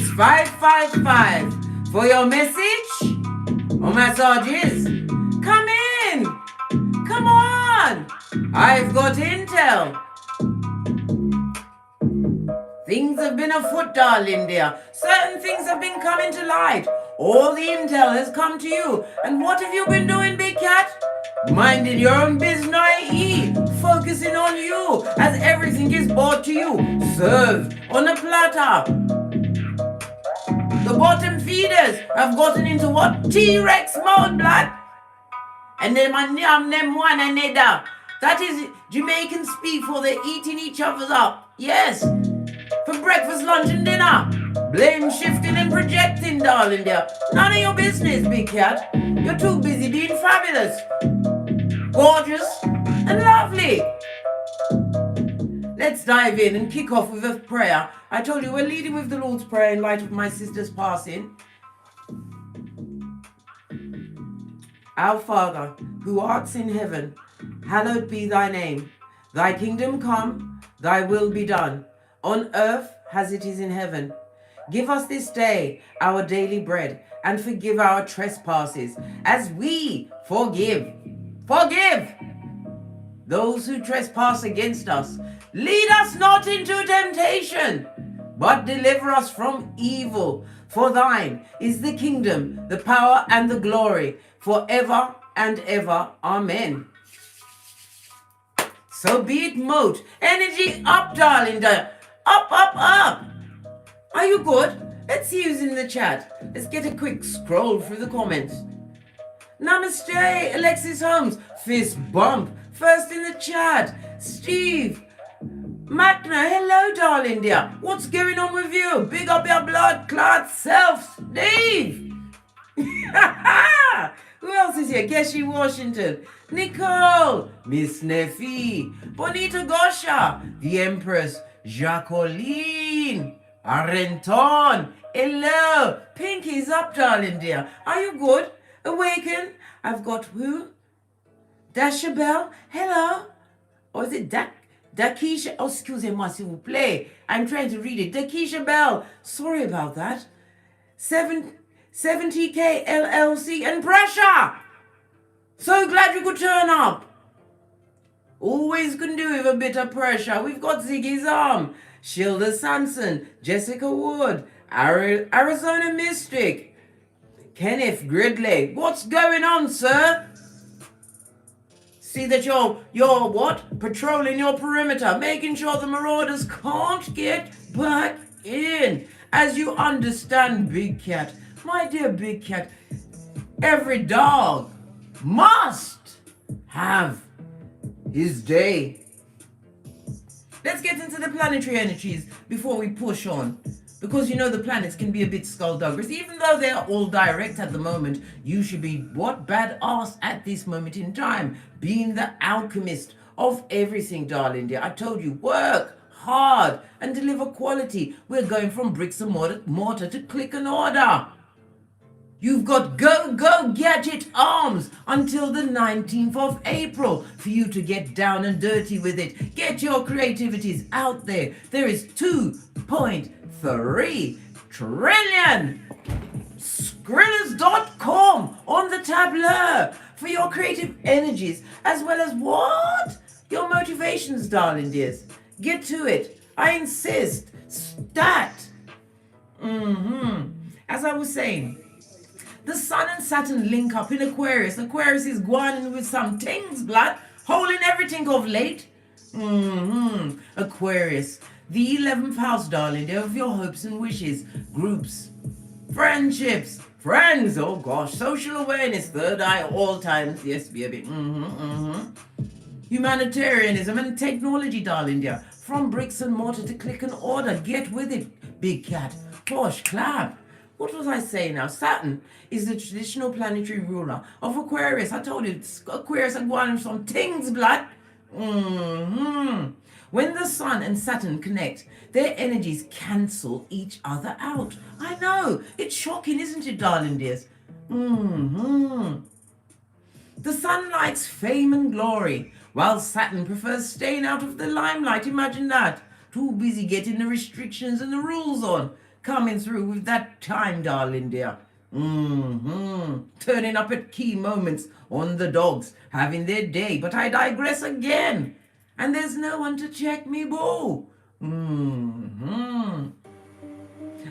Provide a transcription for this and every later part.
6555 for your message or messages. Come in. Come on. I've got intel. Things have been afoot, darling dear. Certain things have been coming to light. All the intel has come to you. And what have you been doing, big cat? Minding your own business, focusing on you as everything is brought to you, served on a platter. The bottom feeders have gotten into what? T-Rex mode, blood. And then my them one another. That is Jamaican speak for they're eating each other up. Yes. For breakfast, lunch and dinner. Blame shifting and projecting, darling dear. None of your business, big cat. You're too busy being fabulous, gorgeous and lovely. Let's dive in and kick off with a prayer. I told you we're leading with the Lord's Prayer in light of my sister's passing. Our Father, who art in heaven, hallowed be thy name. Thy kingdom come, thy will be done, on earth as it is in heaven. Give us this day our daily bread, and forgive our trespasses, as we forgive those who trespass against us. Lead us not into temptation, but deliver us from evil. For thine is the kingdom, the power, and the glory, forever and ever. Amen. So be it, moat. Energy up, darling. Up, up, up. Are you good? Let's see who's in the chat. Let's get a quick scroll through the comments. Namaste, Alexis Holmes. Fist bump. First in the chat. Steve. Magna, hello, darling dear. What's going on with you? Big up your blood clot self, Steve. Who else is here? Keshi Washington. Nicole. Miss Nefi. Bonita Gosha. The Empress. Jacqueline. Arenton. Hello. Pinky's up, darling dear. Are you good? Awaken. I've got who? Dasha Bell. Hello. Or is it Dakisha? Oh, excusez-moi, s'il vous plaît. I'm trying to read it. Dakisha Bell. Sorry about that. 70K LLC and pressure. So glad you could turn up. Always can do with a bit of pressure. We've got Ziggy's Arm, Shilda Sanson, Jessica Wood, Arizona Mystic, Kenneth Gridley. What's going on, sir? See that you're what? Patrolling your perimeter, making sure the marauders can't get back in. As you understand, Big Cat, my dear Big Cat, every dog must have his day. Let's get into the planetary energies before we push on. Because you know the planets can be a bit skullduggerous. Even though they're all direct at the moment, you should be what badass at this moment in time. Being the alchemist of everything, darling dear. I told you, work hard and deliver quality. We're going from bricks and mortar to click and order. You've got go gadget arms until the 19th of April for you to get down and dirty with it. Get your creativities out there. There is 2.3 trillion. Skrillers.com on the tableau for your creative energies as well as what? Your motivations, darling dears. Get to it. I insist. Stat. As I was saying, the Sun and Saturn link up in Aquarius. Aquarius is going with some things, blood, holding everything of late. Aquarius, the 11th house, darling, day of your hopes and wishes, groups, friendships, friends, oh gosh, social awareness, third eye, all times, yes, baby. Humanitarianism and technology, darling, dear, from bricks and mortar to click and order. Get with it, Big Cat. Posh, clap. What was I saying now? Saturn is the traditional planetary ruler of Aquarius. I told you, Aquarius are going some things, blood. When the Sun and Saturn connect, their energies cancel each other out. I know. It's shocking, isn't it, darling dears? The Sun likes fame and glory, while Saturn prefers staying out of the limelight. Imagine that. Too busy getting the restrictions and the rules on. coming through with that time, darling dear. Turning up at key moments on the dogs, having their day. But I digress again. And there's no one to check me, boo.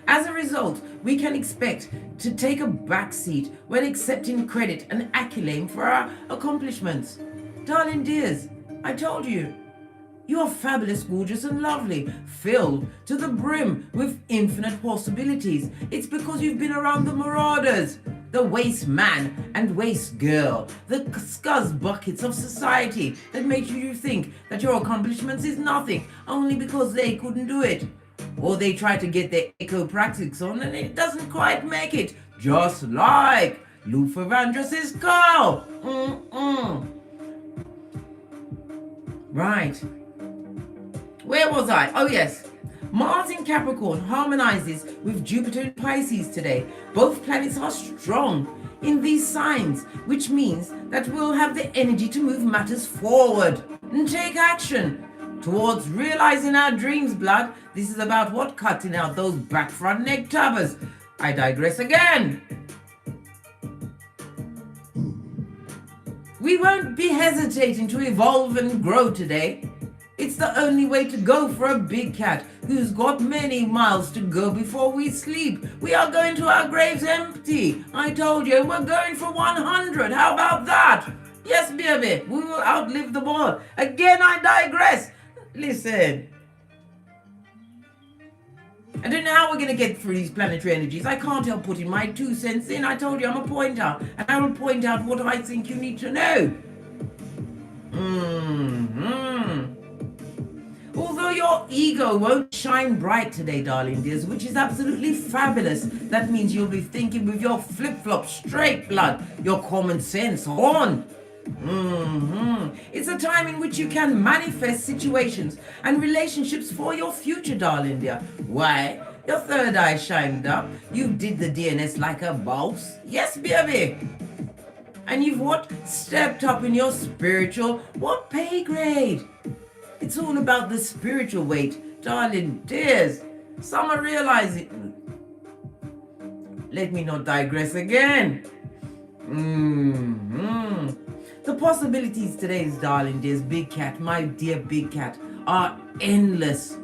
As a result, we can expect to take a back seat when accepting credit and acclaim for our accomplishments. Darling dears, I told you, you are fabulous, gorgeous and lovely, filled to the brim with infinite possibilities. It's because you've been around the marauders, the waste man and waste girl, the scuzz buckets of society that make you think that your accomplishments is nothing only because they couldn't do it. Or they try to get their eco-practice on and it doesn't quite make it, just like Luther Vandross's cow. Right. Where was I? Oh yes. Mars in Capricorn harmonizes with Jupiter in Pisces today. Both planets are strong in these signs, which means that we'll have the energy to move matters forward and take action towards realizing our dreams, blood. This is about what? Cutting out those back front neck tabbers. I digress again. We won't be hesitating to evolve and grow today. It's the only way to go for a big cat who's got many miles to go before we sleep. We are going to our graves empty. I told you, we're going for 100. How about that? Yes, baby, we will outlive the ball. Again, I digress. Listen, I don't know how we're going to get through these planetary energies. I can't help putting my 2 cents in. I told you I'm a pointer, and I will point out what I think you need to know. Although your ego won't shine bright today, darling dears, which is absolutely fabulous. That means you'll be thinking with your flip-flop straight, blood, your common sense on. It's a time in which you can manifest situations and relationships for your future, darling dear. Why? Your third eye shined up. You did the DNS like a boss. Yes, baby. And you've what? Stepped up in your spiritual what pay grade? It's all about the spiritual weight, darling dears. Some are realizing. Let me not digress again. The possibilities today's darling dears, big cat, my dear big cat, are endless.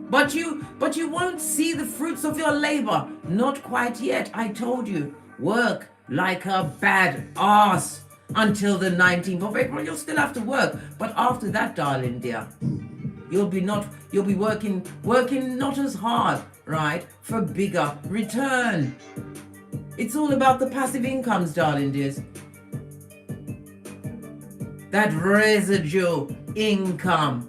But you won't see the fruits of your labor. Not quite yet. I told you. Work like a bad ass. Until the 19th of April, you'll still have to work. But after that, darling dear, you'll be working not as hard, right? For bigger return. It's all about the passive incomes, darling dears. That residual income.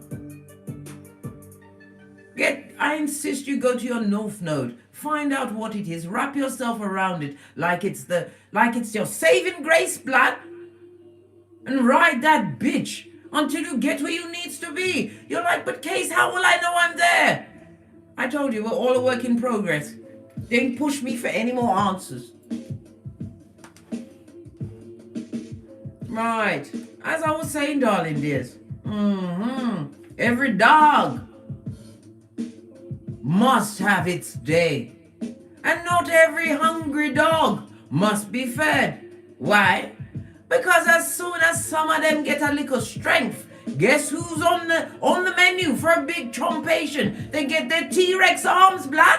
I insist you go to your North Node. Find out what it is. Wrap yourself around it like it's your saving grace, blood. And ride that bitch until you get where you needs to be. You're like, but Case, how will I know I'm there? I told you, we're all a work in progress. Don't push me for any more answers. Right. As I was saying, darling dears. Every dog must have its day. And not every hungry dog must be fed. Why? Because as soon as some of them get a little strength, guess who's on the menu for a big chompation? They get their T-Rex arms, blood.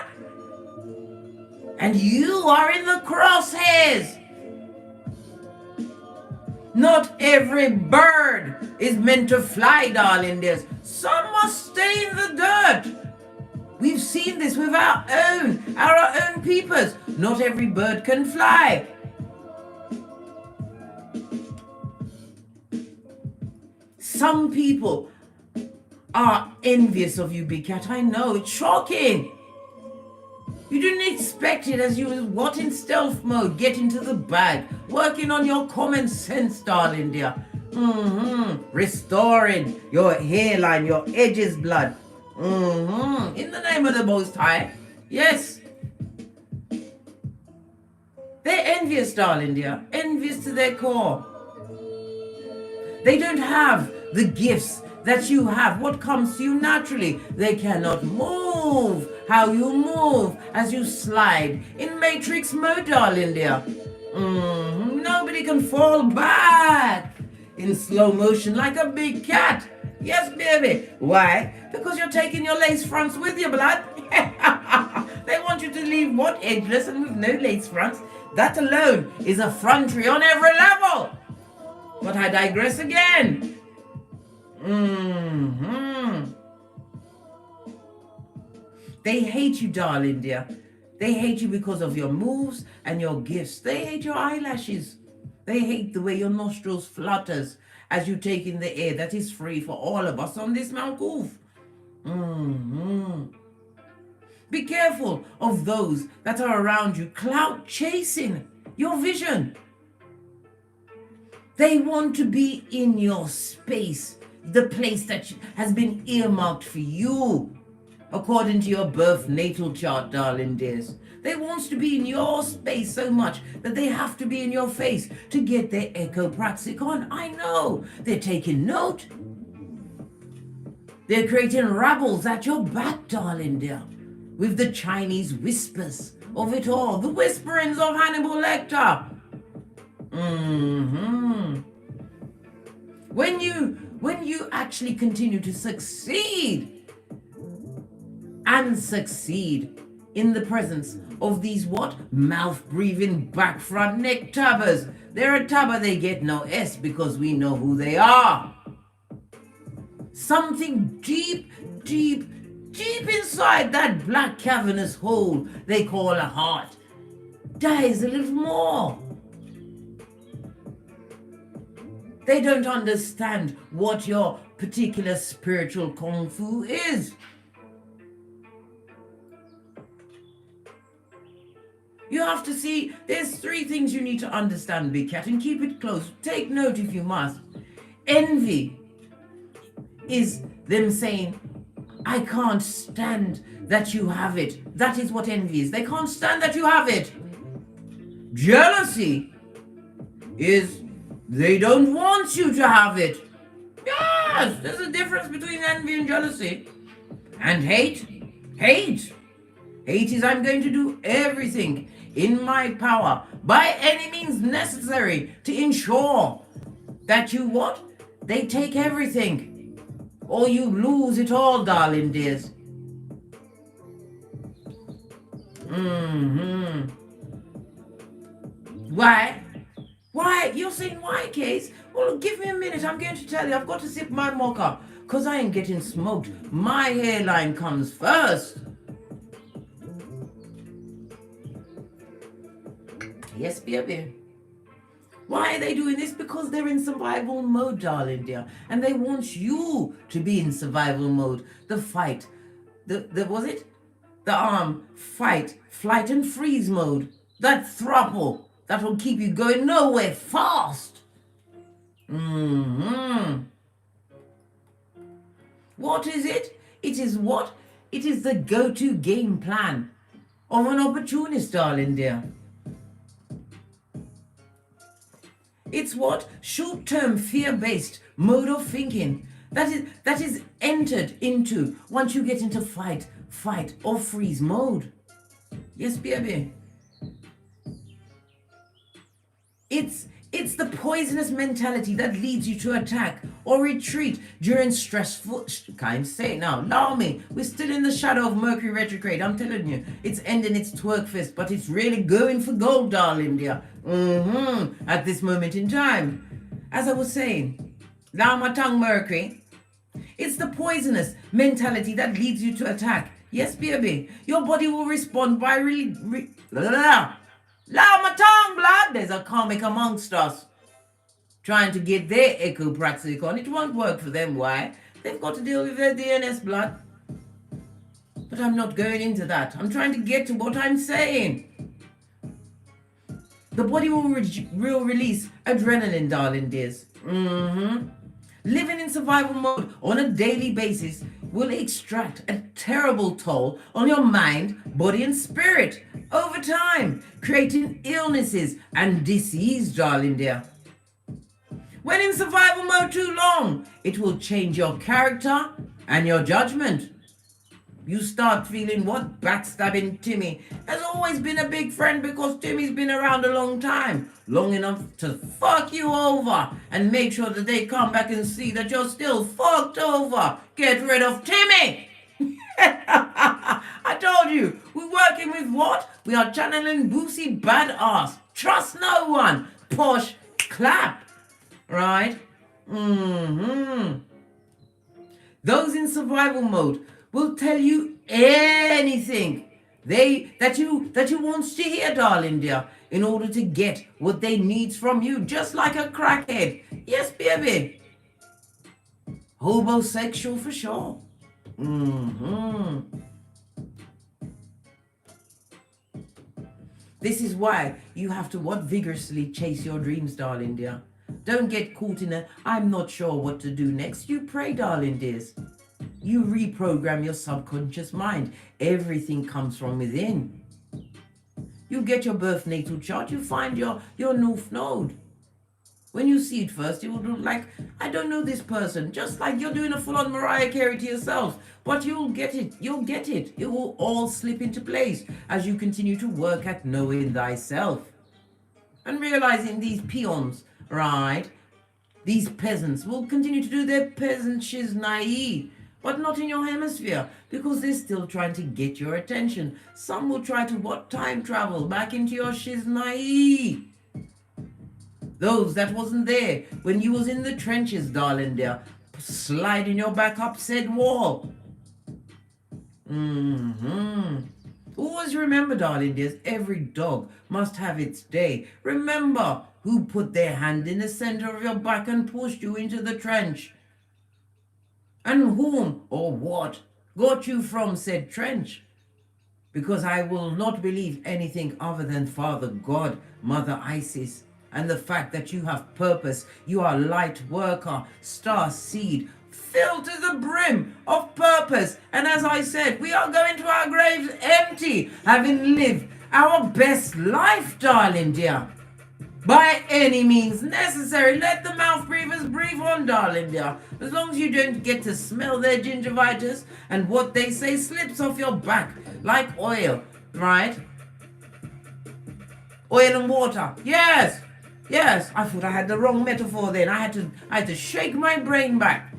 And you are in the crosshairs. Not every bird is meant to fly, darling dears. Some must stay in the dirt. We've seen this with our own peepers. Not every bird can fly. Some people are envious of you, big cat. I know, it's shocking. You didn't expect it as you was in stealth mode, getting to the bag, working on your common sense, darling dear. Restoring your hairline, your edges, blood. In the name of the Most High. Yes. They're envious, darling dear. Envious to their core. They don't have the gifts that you have. What comes to you naturally. They cannot move how you move as you slide in matrix mode, darling dear. Nobody can fall back in slow motion like a big cat. Yes, baby. Why? Because you're taking your lace fronts with you, blood. They want you to leave what? Edgeless and with no lace fronts. That alone is effrontery on every level. But I digress again. They hate you, darling dear. They hate you because of your moves and your gifts. They hate your eyelashes. They hate the way your nostrils flutters as you take in the air that is free for all of us on this Mount Goof. Be careful of those that are around you, clout chasing your vision. They want to be in your space, the place that has been earmarked for you, according to your birth natal chart, darling dears. They want to be in your space so much that they have to be in your face to get their echo-praxic on. I know. They're taking note. They're creating rabbles at your back, darling dear, with the Chinese whispers of it all, the whisperings of Hannibal Lecter. When you actually continue to succeed in the presence of these what? Mouth-breathing, back-front neck tabbers. They're a tabber, they get no S because we know who they are. Something deep inside that black cavernous hole they call a heart dies a little more. They don't understand what your particular spiritual kung fu is. You have to see, there's 3 things you need to understand, Big Cat, and keep it close. Take note if you must. Envy is them saying, I can't stand that you have it. That is what envy is. They can't stand that you have it. Jealousy is they don't want you to have it. Yes, there's a difference between envy and jealousy. And hate is I'm going to do everything in my power by any means necessary to ensure that you what? They take everything or you lose it all, darling dears. Why? Why? You're saying why, Case? Well, give me a minute. I'm going to tell you. I've got to sip my mocha because I ain't getting smoked. My hairline comes first. Yes, baby. Why are they doing this? Because they're in survival mode, darling dear. And they want you to be in survival mode. The fight. The fight, flight and freeze mode. That throuple. That will keep you going nowhere fast. What is it? It is what? It is the go-to game plan of an opportunist, darling dear. It's what? Short-term, fear-based mode of thinking that is entered into once you get into fight or freeze mode. Yes, baby. It's the poisonous mentality that leads you to attack or retreat during stressful... Can't say it now. Allow me. We're still in the shadow of Mercury retrograde. I'm telling you. It's ending its twerk fest, but it's really going for gold, darling dear. At this moment in time. As I was saying, now my tongue, Mercury. It's the poisonous mentality that leads you to attack. Yes, baby. Your body will respond by Allow my tongue, blood. There's a karmic amongst us trying to get their echo-praxic on. It won't work for them. Why? They've got to deal with their DNS, blood. But I'm not going into that. I'm trying to get to what I'm saying. The body will release adrenaline, darling dears. Living in survival mode on a daily basis will extract a terrible toll on your mind, body, and spirit over time, creating illnesses and disease, darling dear. When in survival mode too long, it will change your character and your judgment. You start feeling what? Backstabbing Timmy has always been a big friend because Timmy's been around a long time. Long enough to fuck you over and make sure that they come back and see that you're still fucked over. Get rid of Timmy! I told you, we're working with what? We are channeling Boosie Badass. Trust no one. Posh clap. Right? Those in survival mode will tell you anything that you wants to hear, darling dear, in order to get what they needs from you, just like a crackhead. Yes, baby. Homosexual for sure. This is why you have to vigorously chase your dreams, darling dear. Don't get caught in I'm not sure what to do next. You pray, darling dears. You reprogram your subconscious mind. Everything comes from within. You get your birth natal chart, you find your north node. When you see it first, you will look like, I don't know this person. Just like you're doing a full-on Mariah Carey to yourself. But you'll get it. You'll get it. It will all slip into place as you continue to work at knowing thyself. And realizing these peons, right? These peasants will continue to do their peasant shiznai, but not in your hemisphere, because they're still trying to get your attention. Some will try to time travel back into your shiznai. Those that wasn't there when you was in the trenches, darling dear, sliding your back up said wall. Always remember, darling dears, every dog must have its day. Remember who put their hand in the center of your back and pushed you into the trench. And whom or what got you from said trench. Because I will not believe anything other than Father God, Mother Isis, and the fact that you have purpose. You are light worker, star seed, filled to the brim of purpose. And as I said, we are going to our graves empty, having lived our best life, darling dear. By any means necessary. Let the mouth breathers breathe on, darling dear. As long as you don't get to smell their gingivitis and what they say slips off your back like oil, right? Oil and water. Yes. Yes. I thought I had the wrong metaphor then. I had to shake my brain back.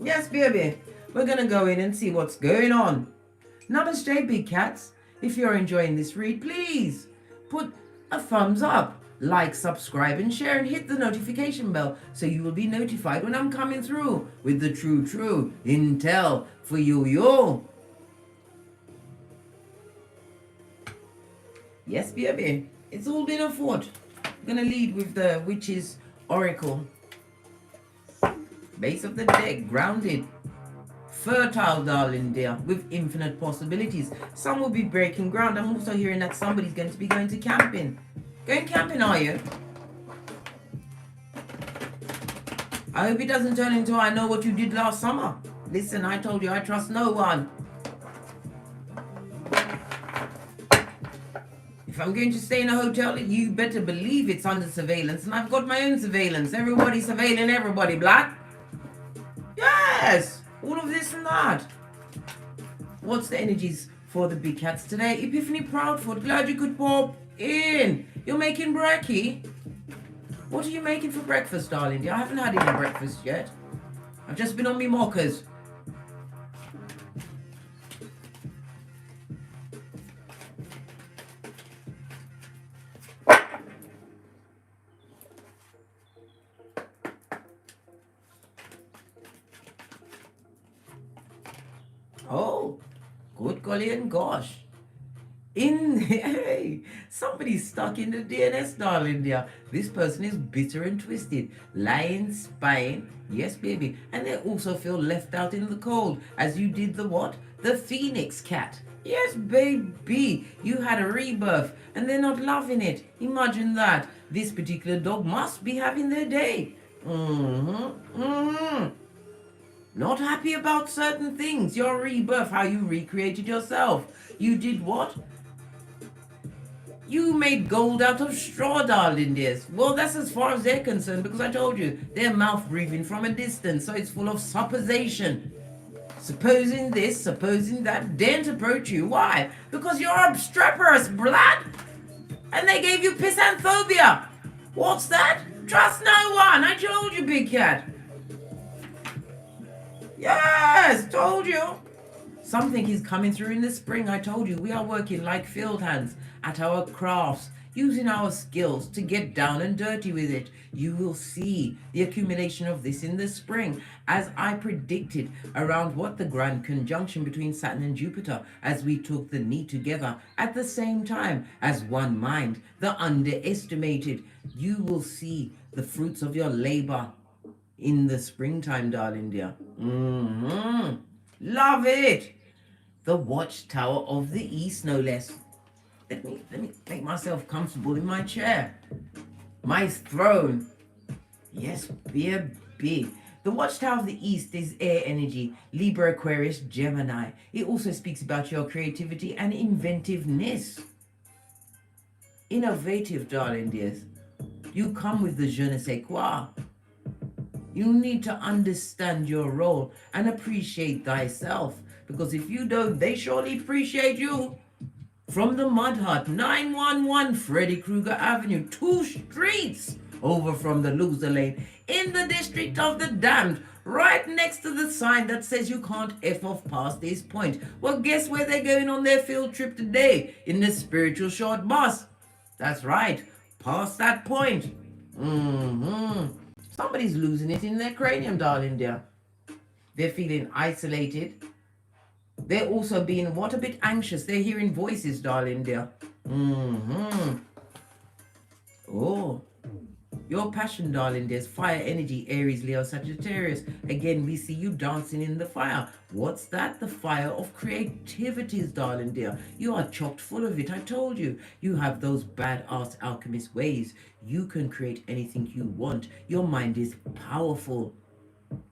Yes, baby. We're going to go in and see what's going on. Namaste, big cats. If you're enjoying this read, please put a thumbs up, like, subscribe, and share, and hit the notification bell so you will be notified when I'm coming through with the true intel for you. Yes, baby. It's all been a thought. I'm going to lead with the Witch's Oracle. Base of the deck, grounded. Fertile, darling dear, with infinite possibilities. Some will be breaking ground. I'm also hearing that somebody's going to be going to camping. Going camping, are you? I hope it doesn't turn into I know what you did last summer. Listen, I told you I trust no one. If I'm going to stay in a hotel, you better believe it's under surveillance. And I've got my own surveillance. Everybody's surveilling everybody, black. Yes! All of this and that. What's the energies for the big cats today? Epiphany Proudfoot, glad you could pop in. You're making brekkie? What are you making for breakfast, darling? I haven't had any breakfast yet. I've just been on me mockers. Oh, good golly and gosh. Hey, somebody's stuck in the DNS, darling dear. This person is bitter and twisted, lying, spying. Yes, baby. And they also feel left out in the cold, as you did the what? The Phoenix cat. Yes, baby. You had a rebirth, and they're not loving it. Imagine that. This particular dog must be having their day. Not happy about certain things. Your rebirth, how you recreated yourself. You did what? You made gold out of straw, darling dears. Well, that's as far as they're concerned, because I told you, they're mouth breathing from a distance, so it's full of supposition. supposing this, supposing that, daren't approach you. Why? Because you're obstreperous, blood. And they gave you pisanthobia. What's that? Trust no one. I told you, big cat. Yes, told you. Something is coming through in the spring. I told you, we are working like field hands at our crafts, using our skills to get down and dirty with it. You will see the accumulation of this in the spring, as I predicted around what the grand conjunction between Saturn and Jupiter, as we took the knee together at the same time as one mind, the underestimated. You will see the fruits of your labor in the springtime, darling dear. Love it. The watchtower of the east, no less. Let me make myself comfortable in my chair. My throne. Yes, big. The watchtower of the east is air energy, Libra, Aquarius, Gemini. It also speaks about your creativity and inventiveness. Innovative, darling dears. You come with the je ne sais quoi. You need to understand your role and appreciate thyself. Because if you don't, they surely appreciate you. From the Mud Hut, 911 Freddy Krueger Avenue, 2 streets over from the loser lane, in the district of the damned, right next to the sign that says you can't F off past this point. Well, guess where they're going on their field trip today? In the spiritual short bus. That's right, past that point. Somebody's losing it in their cranium, darling dear. They're feeling isolated. They're also being a bit anxious. They're hearing voices, darling dear. Oh, your passion, darling dear, is fire energy, Aries, Leo, Sagittarius. Again, we see you dancing in the fire. What's that? The fire of creativities, darling dear. You are chocked full of it. I told you. You have those badass alchemist ways. You can create anything you want. Your mind is powerful.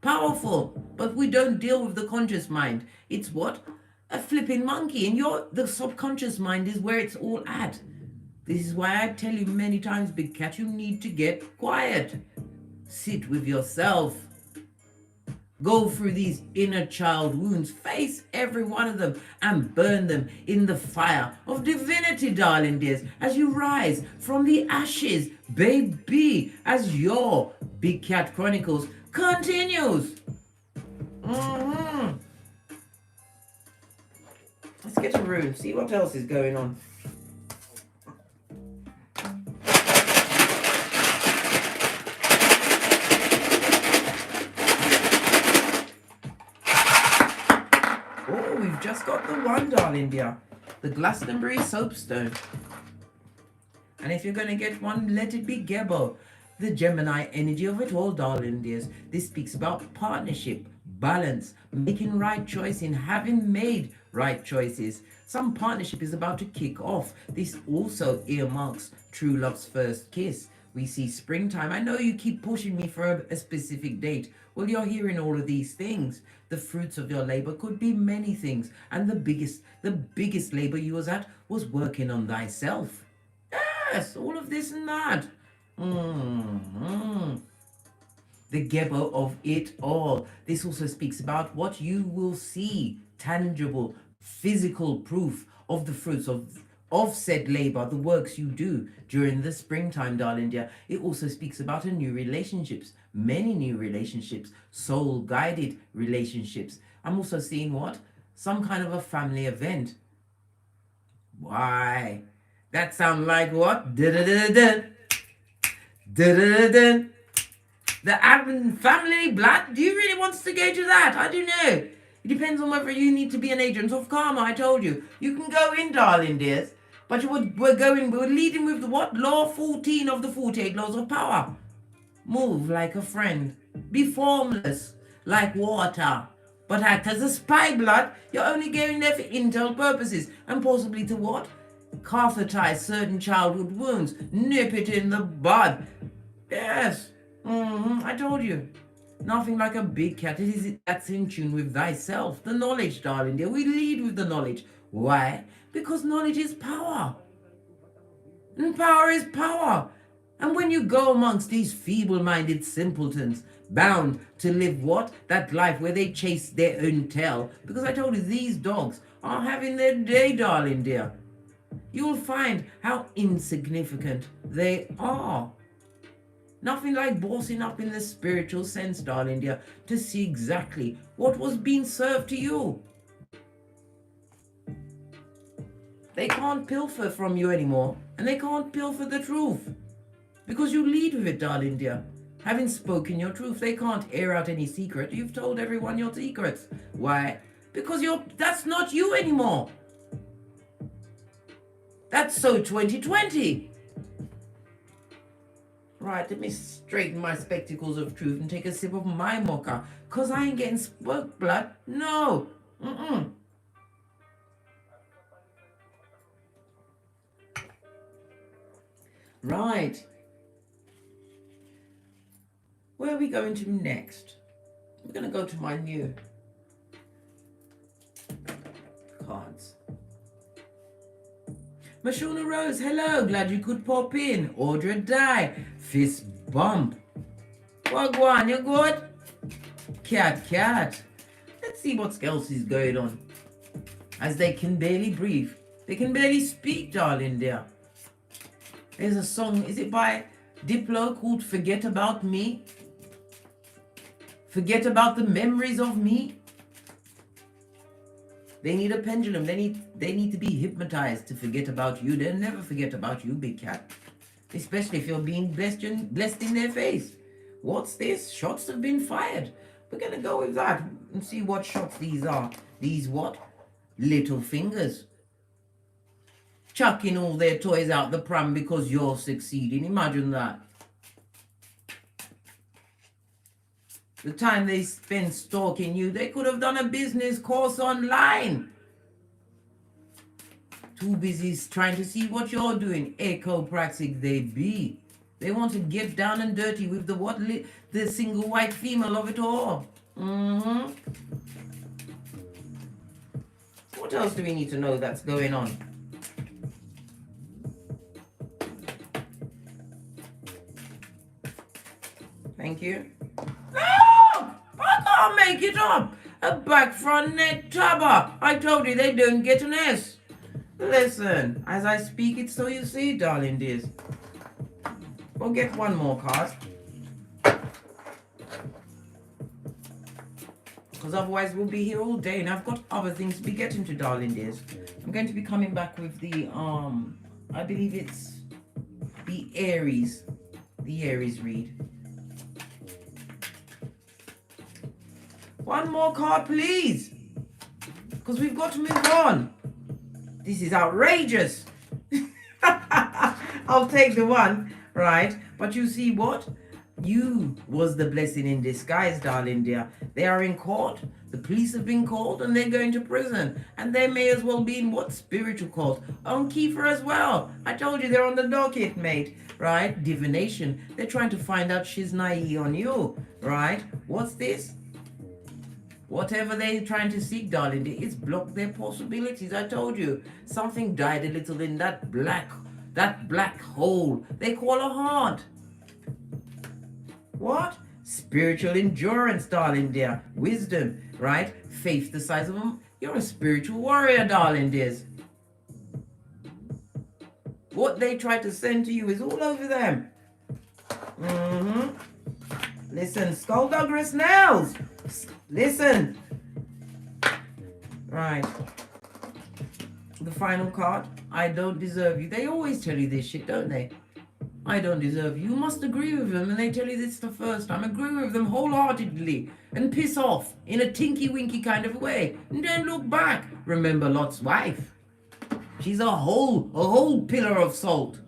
But we don't deal with the conscious mind. It's what? A flipping monkey. And the subconscious mind is where it's all at. This is why I tell you many times, big cat, you need to get quiet. Sit with yourself. Go through these inner child wounds. Face every one of them and burn them in the fire of divinity, darling dears, as you rise from the ashes, baby, as your Big Cat Chronicles continues. Let's get a room, see what else is going on. Oh, we've just got the one, darling dear. The Glastonbury Soapstone. And if you're going to get one, let it be Gebo. The Gemini energy of it all, darling dears. This speaks about partnership, balance, making right choice in having made right choices. Some partnership is about to kick off. This also earmarks true love's first kiss. We see springtime. I know you keep pushing me for a specific date. Well, you're hearing all of these things. The fruits of your labor could be many things. And the biggest labor you was at was working on thyself. Yes, all of this and that. The Gebo of it all. This also speaks about what you will see, tangible, physical proof of the fruits of said labor, the works you do during the springtime, darling dear. It also speaks about a new relationships, many new relationships, soul-guided relationships. I'm also seeing what? Some kind of a family event. Why? That sound like what? Da-da-da-da-da. Da-da-da-da. The family blood. Do you really want to go to that? I don't know. It depends on whether you need to be an agent of karma. I told you. You can go in, darling dears. But we're leading with the what? Law 14 of the 48 laws of power. Move like a friend. Be formless like water. But act as a spy blood. You're only going there for intel purposes. And possibly to what? Catheterize certain childhood wounds. Nip it in the bud. Yes. I told you. Nothing like a big cat. It is that's in tune with thyself. The knowledge, darling dear. We lead with the knowledge. Why? Because knowledge is power. And power is power. And when you go amongst these feeble-minded simpletons, bound to live what? That life where they chase their own tail. Because I told you, these dogs are having their day, darling dear. You'll find how insignificant they are. Nothing like bossing up in the spiritual sense, darling dear, to see exactly what was being served to you. They can't pilfer from you anymore, and they can't pilfer the truth. Because you lead with it, darling dear. Having spoken your truth, they can't air out any secret. You've told everyone your secrets. Why? Because that's not you anymore. That's so 2020. Right, let me straighten my spectacles of truth and take a sip of my mocha. Because I ain't getting spoke blood. No. Right. Where are we going to next? We're going to go to my new cards. Mashuna Rose, hello. Glad you could pop in. Audra Die. Fist bump. Wagwan, you good? Cat. Let's see what else is going on. As they can barely breathe. They can barely speak, darling dear. There's a song, is it by Diplo, called Forget About Me? Forget about the memories of me? They need a pendulum. They need to be hypnotized to forget about you. They'll never forget about you, big cat. Especially if you're being blessed in their face. What's this? Shots have been fired. We're going to go with that and see what shots these are. These what? Little fingers. Chucking all their toys out the pram because you're succeeding. Imagine that. The time they spend stalking you, they could have done a business course online. Too busy trying to see what you're doing. Echo-praxic they be. They want to get down and dirty with the single white female of it all. What else do we need to know that's going on? Thank you. No! I can't make it up. A back front neck tabber. I told you they don't get an S. Listen, as I speak it so you see, darling dears. We'll get one more card. Because otherwise we'll be here all day and I've got other things to be getting to, darling dears. I'm going to be coming back with the, I believe it's the Aries read. One more card, please. Because we've got to move on. This is outrageous. I'll take the one, right? But you see what? You was the blessing in disguise, darling dear. They are in court. The police have been called and they're going to prison. And they may as well be in what? Spiritual court. On Kiefer as well. I told you they're on the docket, mate. Right? Divination. They're trying to find out she's naive on you. Right? What's this? Whatever they're trying to seek, darling, it's blocked their possibilities. I told you. Something died a little in that black hole they call a heart. What? Spiritual endurance, darling dear. Wisdom, right? Faith the size of them. You're a spiritual warrior, darling dears. What they try to send to you is all over them. Listen, Skullduggery Snails. Listen. Right. The final card. I don't deserve you. They always tell you this shit, don't they? I don't deserve you. You must agree with them, and they tell you this the first time. Agree with them wholeheartedly and piss off in a tinky-winky kind of way. And then look back. Remember Lot's wife. She's a whole pillar of salt.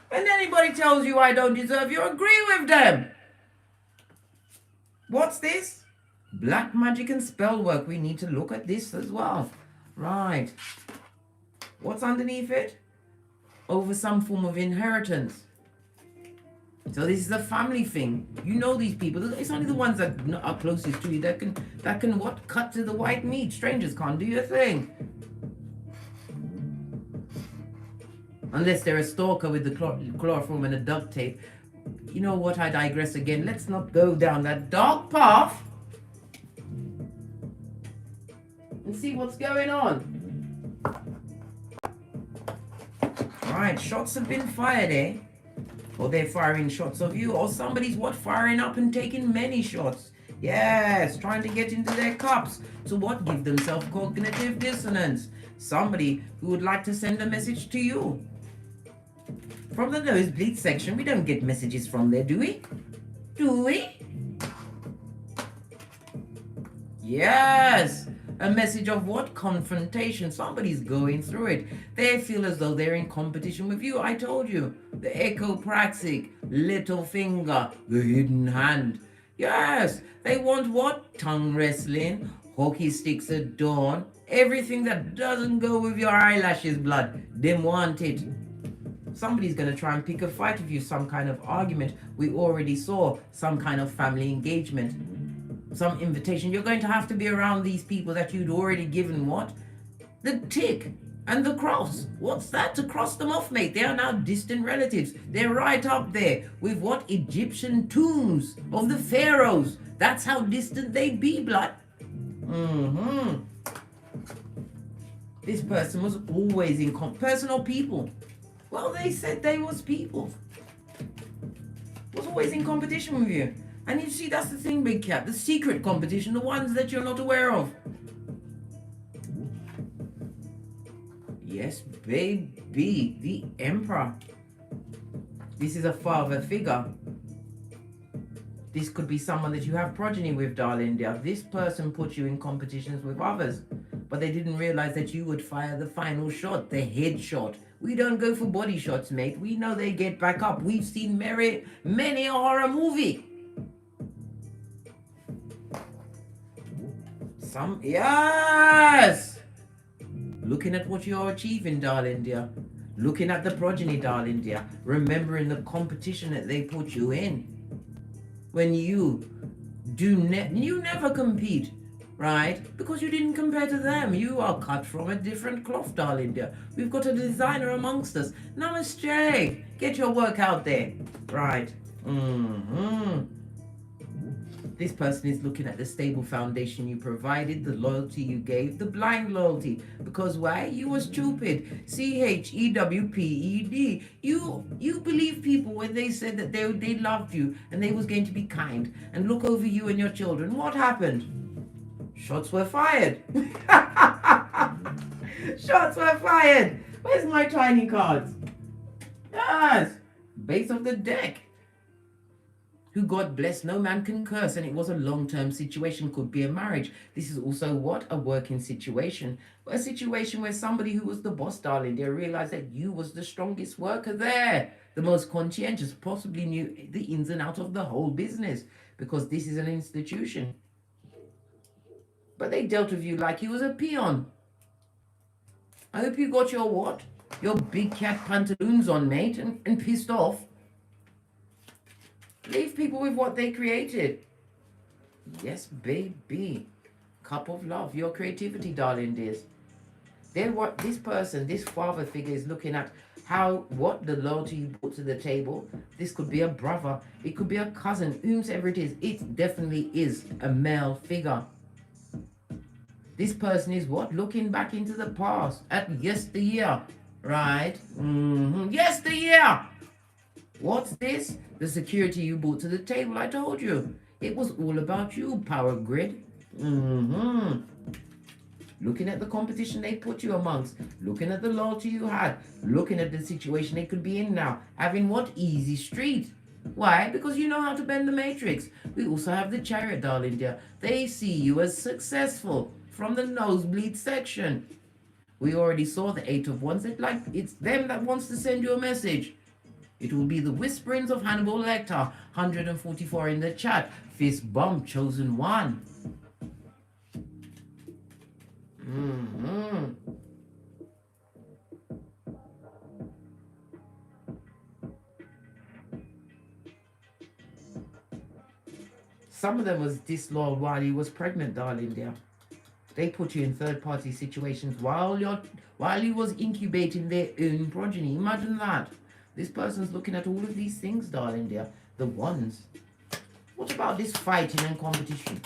When anybody tells you I don't deserve you, agree with them. What's this? Black magic and spell work. We need to look at this as well. Right. What's underneath it? Over some form of inheritance. So this is a family thing. You know these people. It's only the ones that are closest to you that can what? Cut to the white meat. Strangers can't do your thing. Unless they're a stalker with the chloroform and a duct tape. You know what? I digress again. Let's not go down that dark path and see what's going on. Alright, shots have been fired, eh? Or they're firing shots of you, or somebody's firing up and taking many shots. Yes, trying to get into their cups to give themselves cognitive dissonance. Somebody who would like to send a message to you. From the nosebleed section, we don't get messages from there, do we? Do we? Yes, a message of confrontation. Somebody's going through it. They feel as though they're in competition with you. I told you, the echopraxic, little finger, the hidden hand. Yes, they want tongue wrestling, hockey sticks at dawn, everything that doesn't go with your eyelashes, blood. They want it. Somebody's going to try and pick a fight with you, some kind of argument. We already saw some kind of family engagement, some invitation. You're going to have to be around these people that you'd already given the tick and the cross. What's that? To cross them off, mate. They are now distant relatives. They're right up there with Egyptian tombs of the pharaohs. That's how distant they be, blood. This person was always in personal people. Well, they said they was people. Was always in competition with you. And you see, that's the thing, Big Cat. The secret competition, the ones that you're not aware of. Yes, baby, the Emperor. This is a father figure. This could be someone that you have progeny with, darling dear. This person put you in competitions with others, but they didn't realize that you would fire the final shot, the head shot. We don't go for body shots, mate. We know they get back up. We've seen many a horror movie. Yes! Looking at what you're achieving, darling dear. Looking at the progeny, darling dear. Remembering the competition that they put you in. When you never compete, right? Because you didn't compare to them. You are cut from a different cloth, darling dear. We've got a designer amongst us. Namaste. Get your work out there. Right. This person is looking at the stable foundation you provided, the loyalty you gave, the blind loyalty. Because why? You were stupid. CHEWPED. You believe people when they said that they loved you and they was going to be kind and look over you and your children. What happened? Shots were fired. Shots were fired. Where's my tiny cards? Yes. Base of the deck. Who God bless, no man can curse, and it was a long-term situation, could be a marriage. This is also a working situation. A situation where somebody who was the boss, darling, they realized that you was the strongest worker there, the most conscientious, possibly knew the ins and outs of the whole business, because this is an institution. But they dealt with you like you was a peon. I hope you got your your big cat pantaloons on, mate, and pissed off. Leave people with what they created. Yes, baby. Cup of love. Your creativity, darling dears. This person, this father figure is looking at the loyalty you brought to the table. This could be a brother. It could be a cousin. Whomsoever it is. It definitely is a male figure. This person is looking back into the past at yesteryear. Right? Yesteryear. What's this? The security you brought to the table. I told you. It was all about you, power grid. Looking at the competition they put you amongst. Looking at the loyalty you had. Looking at the situation they could be in now. Having easy street. Why? Because you know how to bend the matrix. We also have the Chariot, darling dear. They see you as successful from the nosebleed section. We already saw the 8 of Wands. It's them that wants to send you a message. It will be the whisperings of Hannibal Lecter. 144 in the chat. Fist bump, chosen one. Some of them was disloyal while he was pregnant, darling dear. They put you in third-party situations while he was incubating their own progeny. Imagine that. This person's looking at all of these things, darling dear. The Wands. What about this fighting and competition?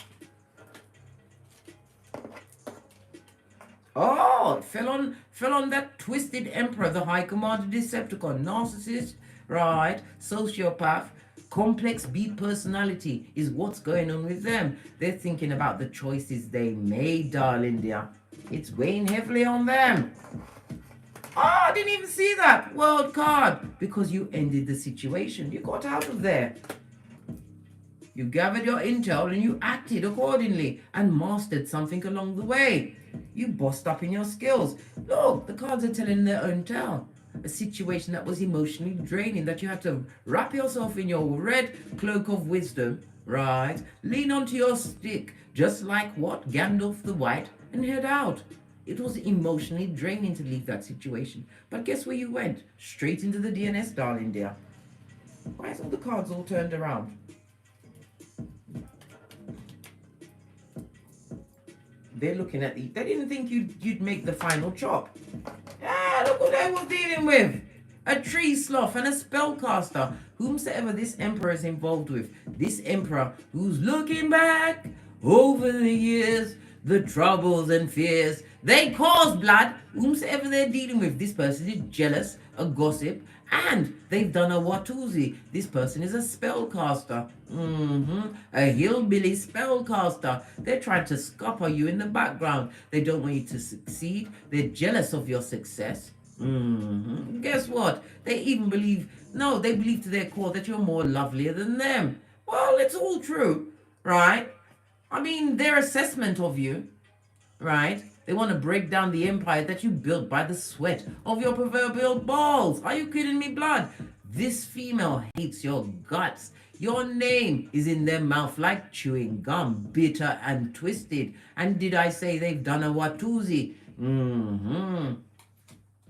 Oh, it fell on that twisted emperor, the High Commander Decepticon, narcissist, right? Sociopath, complex beat personality is what's going on with them. They're thinking about the choices they made, darling dear. It's weighing heavily on them. Oh, I didn't even see that world card because you ended the situation. You got out of there. You gathered your intel and you acted accordingly and mastered something along the way. You bossed up in your skills. Look, the cards are telling their own tale. A situation that was emotionally draining, that you had to wrap yourself in your red cloak of wisdom, right? Lean onto your stick, just like what? Gandalf the White, and head out. It was emotionally draining to leave that situation. But guess where you went? Straight into the DNS, darling dear. Why is all the cards all turned around? They're looking at they didn't think you'd make the final chop. Ah, look what they were dealing with. A tree sloth and a spellcaster. Whomsoever this emperor is involved with. This emperor who's looking back over the years, the troubles and fears they caused, blood. Whomsoever they're dealing with, this person is jealous, a gossip, and they've done a Watusi. This person is a spellcaster. A hillbilly spellcaster. They're trying to scupper you in the background. They don't want you to succeed. They're jealous of your success. Guess what? They even believe to their core that you're more lovelier than them. Well, it's all true, right? I mean, their assessment of you, right? They want to break down the empire that you built by the sweat of your proverbial balls. Are you kidding me, blood? This female hates your guts. Your name is in their mouth like chewing gum, bitter and twisted. And did I say they've done a Watusi?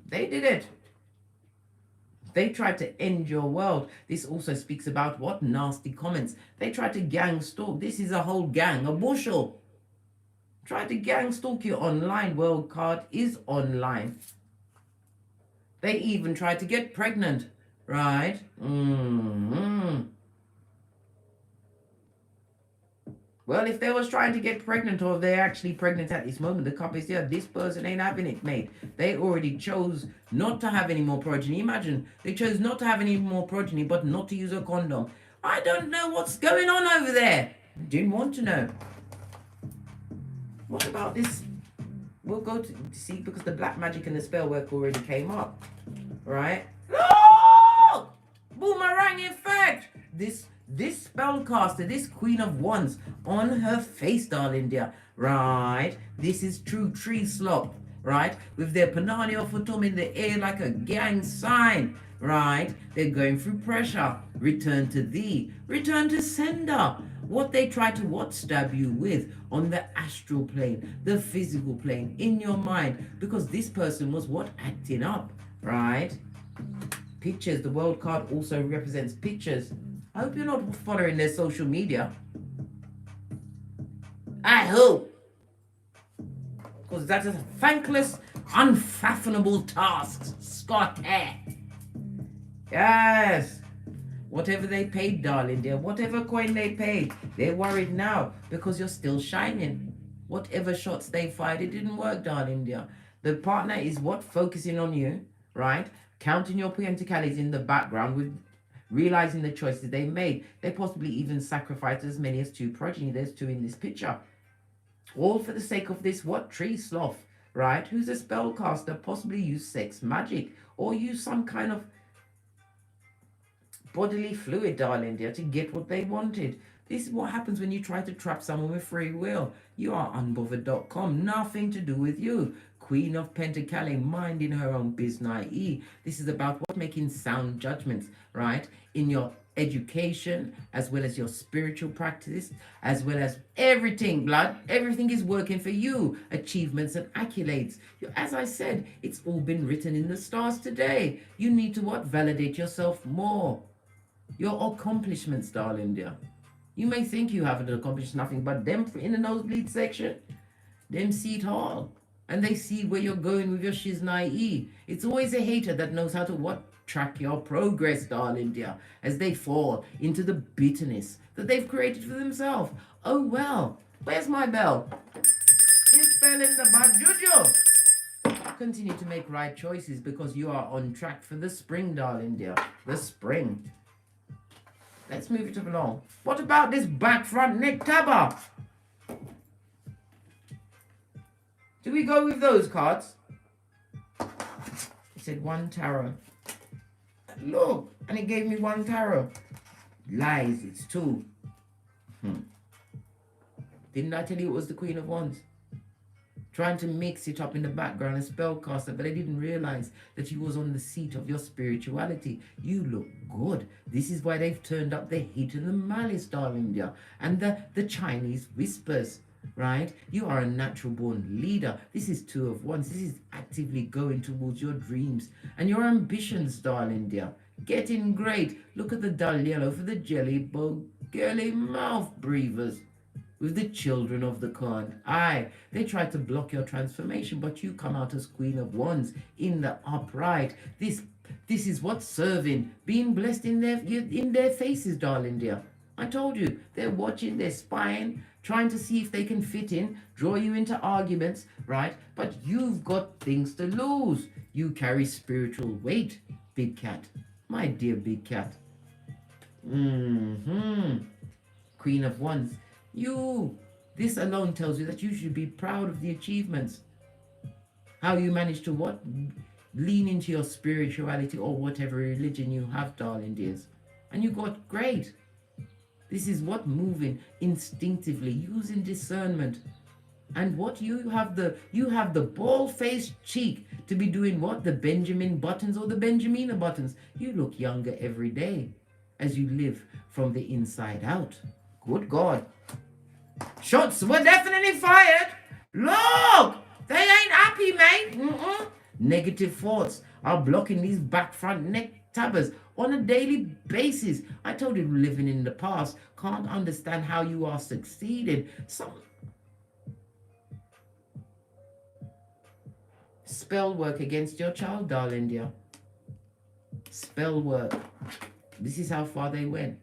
They did it. They tried to end your world. This also speaks about what? Nasty comments. They tried to gang stalk. This is a whole gang, a bushel. Tried to gang stalk you online. World card is online. They even tried to get pregnant, right? Well, if they was trying to get pregnant, or they're actually pregnant at this moment, the cup is here. This person ain't having it, mate. They already chose not to have any more progeny. Imagine, they chose not to have any more progeny, but not to use a condom. I don't know what's going on over there. Didn't want to know. What about this? We'll go to see, because the black magic and the spell work already came up, right? Look! Boomerang effect! This spellcaster, this Queen of Wands, on her face, darling dear, right? This is true tree slop, right? With their panani or futum in the air like a gang sign, right? They're going through pressure. Return to thee. Return to sender. What they try to stab you with on the astral plane, the physical plane, in your mind, because this person was acting up, right? Pictures. The world card also represents pictures. I hope you're not following their social media. I hope. Because that is a thankless, unfathomable task, Scott. Yes. Whatever they paid, darling dear, whatever coin they paid, they're worried now because you're still shining. Whatever shots they fired, it didn't work, darling dear. The partner is focusing on you, right? Counting your pentacles in the background, with realizing the choices they made. They possibly even sacrificed as many as 2 progeny. There's 2 in this picture. All for the sake of this tree sloth, right? Who's a spellcaster, possibly use sex magic or use some kind of bodily fluid, darling dear, to get what they wanted. This is what happens when you try to trap someone with free will. You are unbothered.com. Nothing to do with you. Queen of Pentacles, minding her own business. This is about making sound judgments, right? In your education, as well as your spiritual practice, as well as everything, blood. Everything is working for you. Achievements and accolades. As I said, it's all been written in the stars today. You need to validate yourself more. Your accomplishments, darling dear. You may think you haven't accomplished nothing, but them in the nosebleed section, them seat hall, And they see where you're going with your shiznai. It's always a hater that knows how to what? Track your progress, darling dear, as they fall into the bitterness that they've created for themselves. Oh well, where's my bell? This bell in the bad juju. Continue to make right choices because you are on track for the spring, darling dear. The spring. Let's move it along. What about this back front neck tabber? Do we go with those cards? It said 1 tarot. Look, and it gave me 1 tarot. Lies, it's 2. Didn't I tell you it was the Queen of Wands? Trying to mix it up in the background, a spellcaster, but I didn't realize that you was on the seat of your spirituality. You look good. This is why they've turned up the hate and the malice, darling dear, and the Chinese whispers, right? You are a natural born leader. This is 2 of Wands. This is actively going towards your dreams and your ambitions, darling dear. Getting great. Look at the dull yellow for the jelly bug girly mouth breathers. With the children of the corn. Aye, they tried to block your transformation, but you come out as Queen of Wands in the upright. This is what's serving, being blessed in their faces, darling dear. I told you, they're watching, they're spying, trying to see if they can fit in, draw you into arguments, right? But you've got things to lose. You carry spiritual weight, big cat. My dear big cat. Queen of Wands. This alone tells you that you should be proud of the achievements. How you managed to what? Lean into your spirituality or whatever religion you have, darling dears. And you got great. This is what? Moving instinctively, using discernment. And what? You have the bald-faced cheek to be doing what? The Benjamin buttons or the Benjamina buttons. You look younger every day as you live from the inside out. Good God. Shots were definitely fired. Look, they ain't happy, mate. Negative thoughts are blocking these back front neck tabbers on a daily basis. I told you, living in the past, can't understand how you are succeeding. Some spell work against your child, darling dear. Spell work. This is how far they went.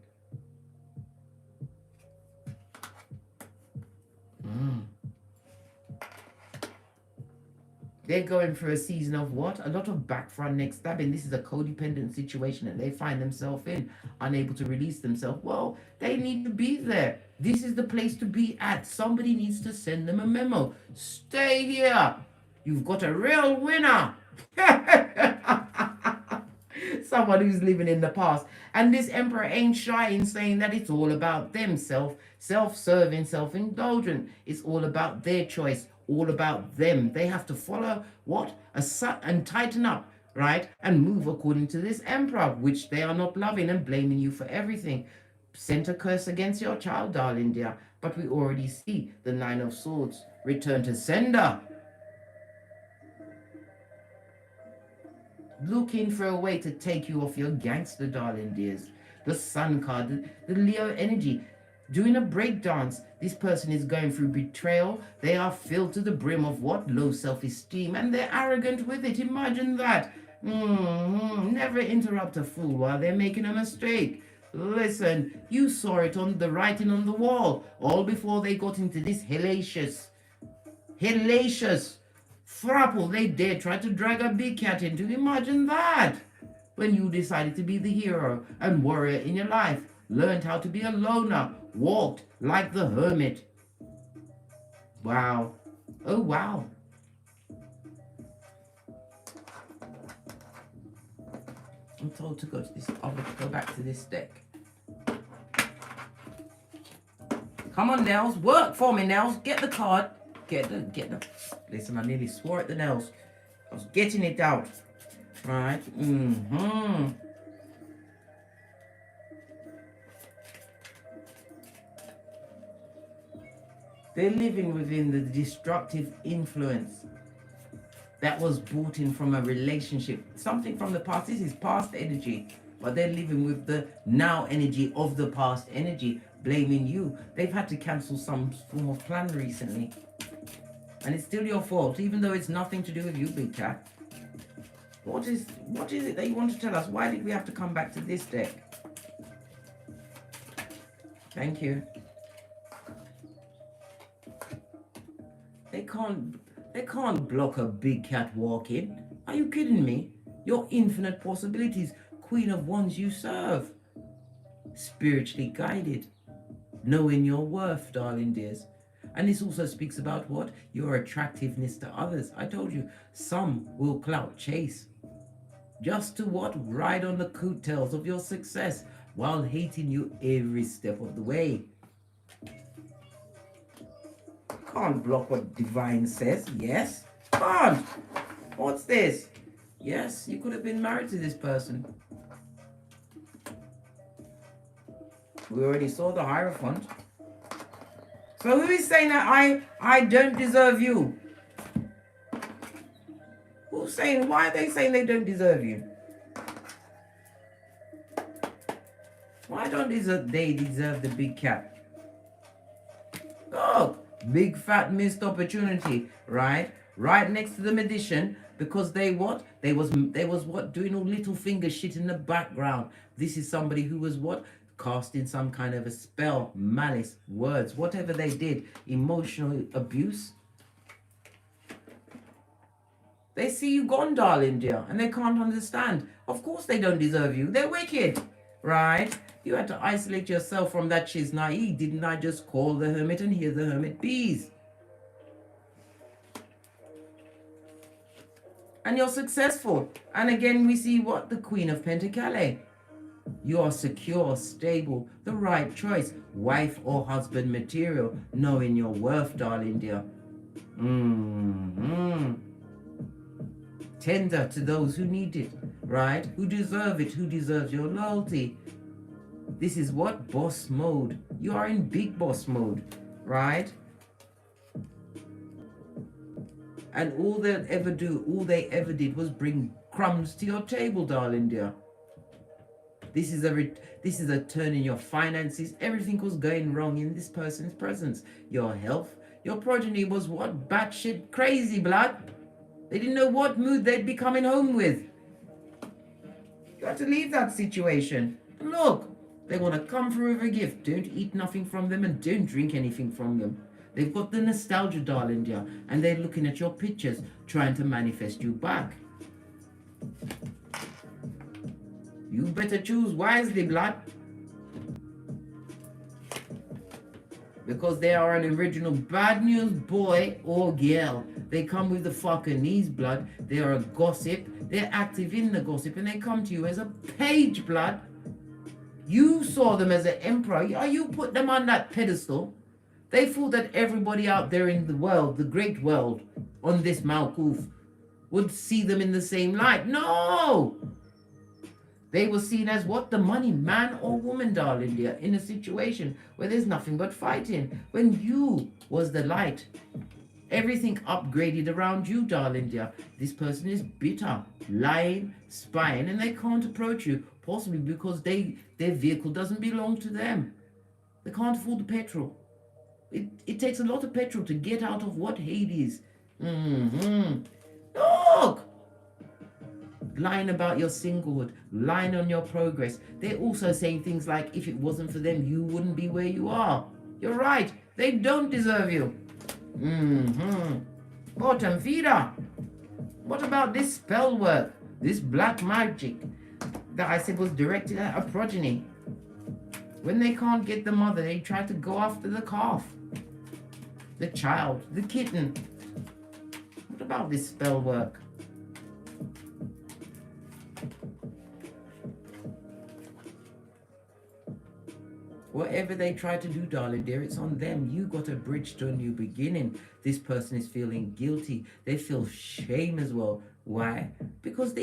They're going through a season of what? A lot of back front neck stabbing. This is a codependent situation that they find themselves in, unable to release themselves. Well, they need to be there. This is the place to be at. Somebody needs to send them a memo. Stay here. You've got a real winner. Someone who's living in the past. And this emperor ain't shy in saying that it's all about them. Self-serving, self-indulgent. It's all about their choice. All about them. They have to follow what? And tighten up, right? And move according to this emperor, which they are not loving and blaming you for everything. Sent a curse against your child, darling dear. But we already see the 9 of Swords. Return to sender. Looking for a way to take you off your gangster, darling dears. The Sun card, the Leo energy. Doing a breakdance. This person is going through betrayal. They are filled to the brim of what? Low self-esteem. And they're arrogant with it. Imagine that. Never interrupt a fool while they're making a mistake. Listen, you saw it on the writing on the wall. All before they got into this hellacious frapple they dared try to drag a big cat into. Imagine that. When you decided to be the hero and warrior in your life. Learned how to be a loner. Walked like the hermit. Wow. Oh, wow. I'm told to go to this other, go back to this deck. Come on, Nels. Work for me, Nels. Get the card. Get the. Listen, I nearly swore at the nails. I was getting it out. Right. They're living within the destructive influence that was brought in from a relationship. Something from the past. This is past energy. But they're living with the now energy of the past energy, blaming you. They've had to cancel some form of plan recently. And it's still your fault, even though it's nothing to do with you, big cat. What is it that you want to tell us? Why did we have to come back to this deck? Thank you. They can't block a big cat walking. Are you kidding me? Your infinite possibilities, Queen of Wands you serve. Spiritually guided. Knowing your worth, darling dears. And this also speaks about what? Your attractiveness to others. I told you, some will clout chase. Just to what? Ride on the coattails of your success while hating you every step of the way. Can't block what divine says. Yes, can't. What's this? Yes, you could have been married to this person. We already saw the Hierophant. So who is saying that I don't deserve you? Who's saying, why are they saying they don't deserve you? Why don't they deserve the big cat? Oh, big fat missed opportunity, right? Right next to the magician, because they what? They was what? Doing all little finger shit in the background. This is somebody who was what? Casting some kind of a spell, malice, words, whatever they did, emotional abuse. They see you gone, darling dear, and they can't understand. Of course they don't deserve you. They're wicked, right? You had to isolate yourself from that Shiznai. Didn't I just call the hermit and hear the hermit bees? And you're successful. And again, we see what? The Queen of Pentacles. You are secure, stable, the right choice. Wife or husband material. Knowing your worth, darling dear. Tender to those who need it, right? Who deserve it, who deserves your loyalty. This is what? Boss mode. You are in big boss mode, right? And all they ever did was bring crumbs to your table, darling dear. This is a turn in your finances. Everything was going wrong in this person's presence. Your health, your progeny was what? Batshit crazy, blood. They didn't know what mood they'd be coming home with. You have to leave that situation. And look, they want to come through with a gift. Don't eat nothing from them and don't drink anything from them. They've got the nostalgia, darling dear, and they're looking at your pictures, trying to manifest you back. You better choose wisely, blood. Because they are an original bad news boy or girl. They come with the fucking knees, blood. They are a gossip. They're active in the gossip, and they come to you as a page, blood. You saw them as an emperor. You put them on that pedestal. They thought that everybody out there in the world, the great world, on this Malkuth, would see them in the same light. No! They were seen as what? The money man or woman, darling dear, in a situation where there's nothing but fighting. When you was the light, everything upgraded around you, darling dear. This person is bitter, lying, spying, and they can't approach you, possibly because their vehicle doesn't belong to them. They can't afford the petrol. It takes a lot of petrol to get out of what? Hades. Look! Lying about your singlehood, lying on your progress. They're also saying things like, if it wasn't for them, you wouldn't be where you are. You're right. They don't deserve you. Bottom feeder. What about this spell work? This black magic that I said was directed at a progeny. When they can't get the mother, they try to go after the calf. The child, the kitten. What about this spell work? Whatever they try to do, darling dear, it's on them. You got a bridge to a new beginning. This person is feeling guilty. They feel shame as well. Why? Because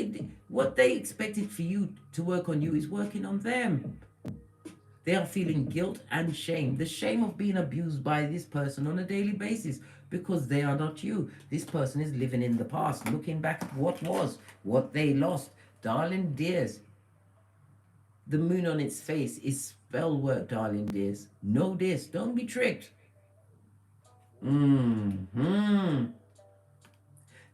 what they expected for you to work on you is working on them. They are feeling guilt and shame. The shame of being abused by this person on a daily basis because they are not you. This person is living in the past, looking back at what was, what they lost. Darling dears, the moon on its face is spell work, darling dears. Know this. Don't be tricked.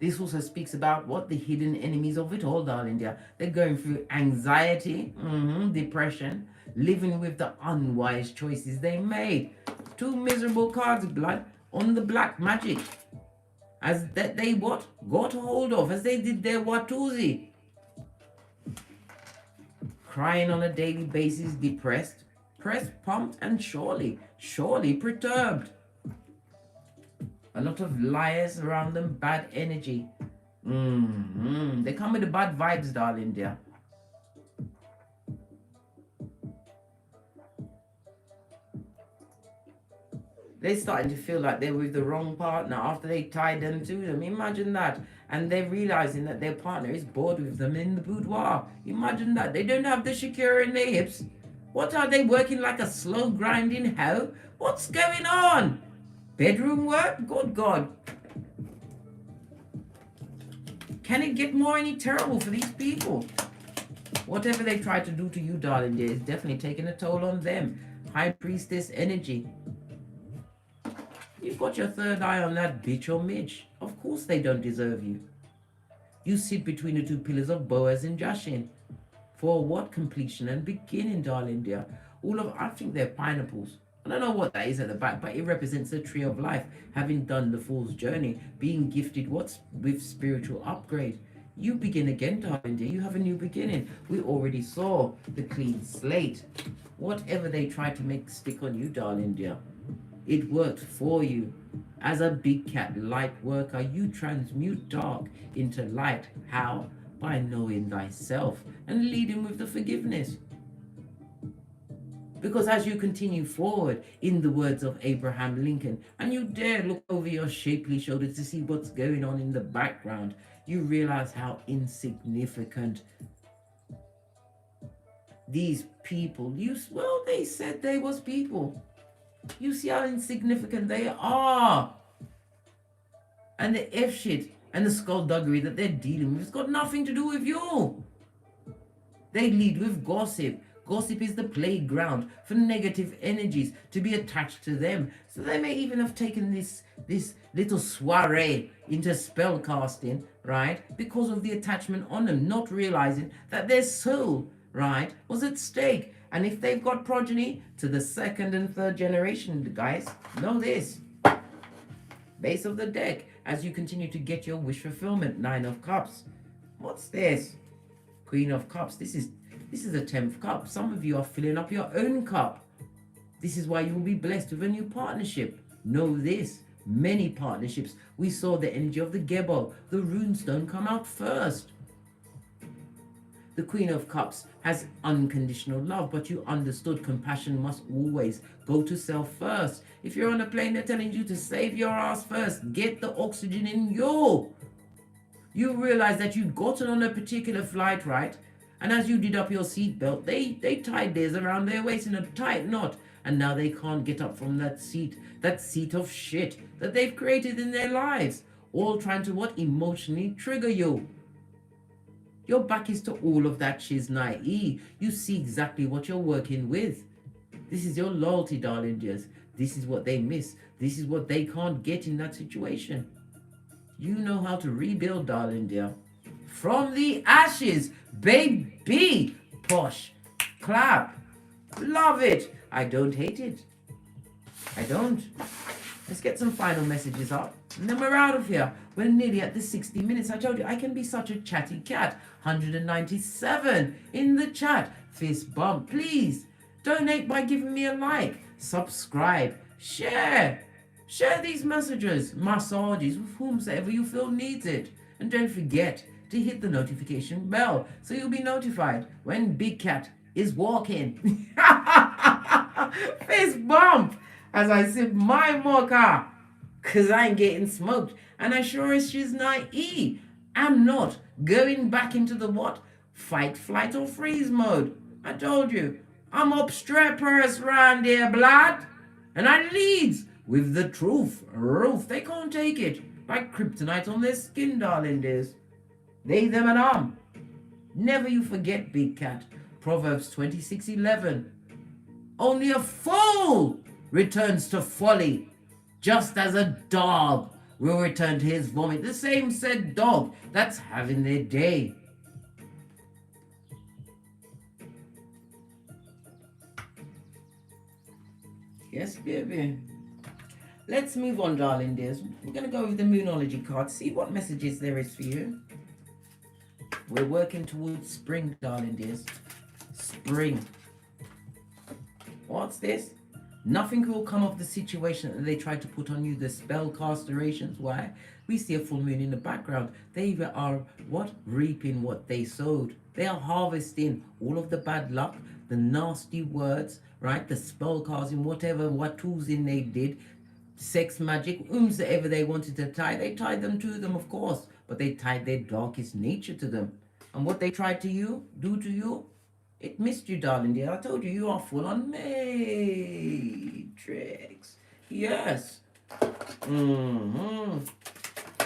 This also speaks about what the hidden enemies of it all, darling dear. They're going through anxiety, depression, living with the unwise choices they made. Two miserable cards, blood, on the black magic. As that they what? Got hold of, as they did their Watusi. Crying on a daily basis, depressed, pressed, pumped, and surely perturbed. A lot of liars around them, bad energy. They come with the bad vibes, darling dear. They're starting to feel like they're with the wrong partner after they tied them to them. Imagine that. And they're realizing that their partner is bored with them in the boudoir. Imagine that. They don't have the Shakira in their hips. What are they working like a slow grinding hoe? What's going on? Bedroom work? Good God. Can it get more any terrible for these people? Whatever they try to do to you, darling dear, is definitely taking a toll on them. High Priestess energy. You've got your third eye on that bitch or Mitch. Of course they don't deserve you. You sit between the two pillars of Boaz and Jashin. For what completion and beginning, darling dear? I think they're pineapples. I don't know what that is at the back, but it represents the tree of life, having done the fool's journey, being gifted with spiritual upgrade. You begin again, darling dear. You have a new beginning. We already saw the clean slate. Whatever they try to make stick on you, darling dear, it worked for you. As a big cat light worker, you transmute dark into light. How? By knowing thyself and leading with the forgiveness. Because as you continue forward, in the words of Abraham Lincoln, and you dare look over your shapely shoulders to see what's going on in the background, you realize how insignificant these people, they said they was people. You see how insignificant they are. And the F shit and the skullduggery that they're dealing with has got nothing to do with you. They lead with gossip. Gossip is the playground for negative energies to be attached to them. So they may even have taken this little soiree into spell casting, right? Because of the attachment on them, not realizing that their soul, right, was at stake. And if they've got progeny to the second and third generation, guys, know this. Base of the deck, as you continue to get your wish fulfillment, 9 of Cups. What's this? Queen of Cups. This is a 10th cup. Some of you are filling up your own cup. This is why you will be blessed with a new partnership. Know this. Many partnerships. We saw the energy of the Gebo. The runestone come out first. The Queen of Cups has unconditional love, but you understood compassion must always go to self first. If you're on a plane, they're telling you to save your ass first. Get the oxygen in you. You realize that you'd gotten on a particular flight, right? And as you did up your seatbelt, they tied theirs around their waist in a tight knot. And now they can't get up from that seat of shit that they've created in their lives. All trying to what? Emotionally trigger you. Your back is to all of that shiznai. You see exactly what you're working with. This is your loyalty, darling dears. This is what they miss. This is what they can't get in that situation. You know how to rebuild, darling dear. From the ashes, baby. Posh. Clap. Love it. I don't hate it. I don't. Let's get some final messages up. And then we're out of here. We're nearly at the 60 minutes. I told you, I can be such a chatty cat. 197 in the chat. Fist bump. Please donate by giving me a like. Subscribe. Share. Share these messages, massages with whomsoever you feel needs it. And don't forget to hit the notification bell so you'll be notified when Big Cat is walking. Fist bump as I sip my mocha, cause I ain't getting smoked, and I sure as she's naive, I'm not going back into the what? Fight, flight, or freeze mode. I told you, I'm obstreperous round here, blood, and I leads with the truth. Roof, they can't take it, like kryptonite on their skin, darling dears. They, them, and Never you forget, Big Cat. Proverbs 26:11. Only a fool returns to folly Just as a dog will return to his vomit, the same said dog that's having their day. Yes, baby. Let's move on, darling dears. We're going to go with the Moonology card, see what messages there is for you. We're working towards spring, darling dears. Spring. What's this? Nothing will come of the situation that they try to put on you, the spell constellations. Why? We see a full moon in the background. They either are what? Reaping what they sowed. They are harvesting all of the bad luck, the nasty words, right? The spell casting, whatever, what tools in they did. Sex magic, whomsoever they wanted to tie, they tied them to them, of course, but they tied their darkest nature to them. And what they tried to do to you, it missed you, darling dear. I told you, you are full on matrix. Yes.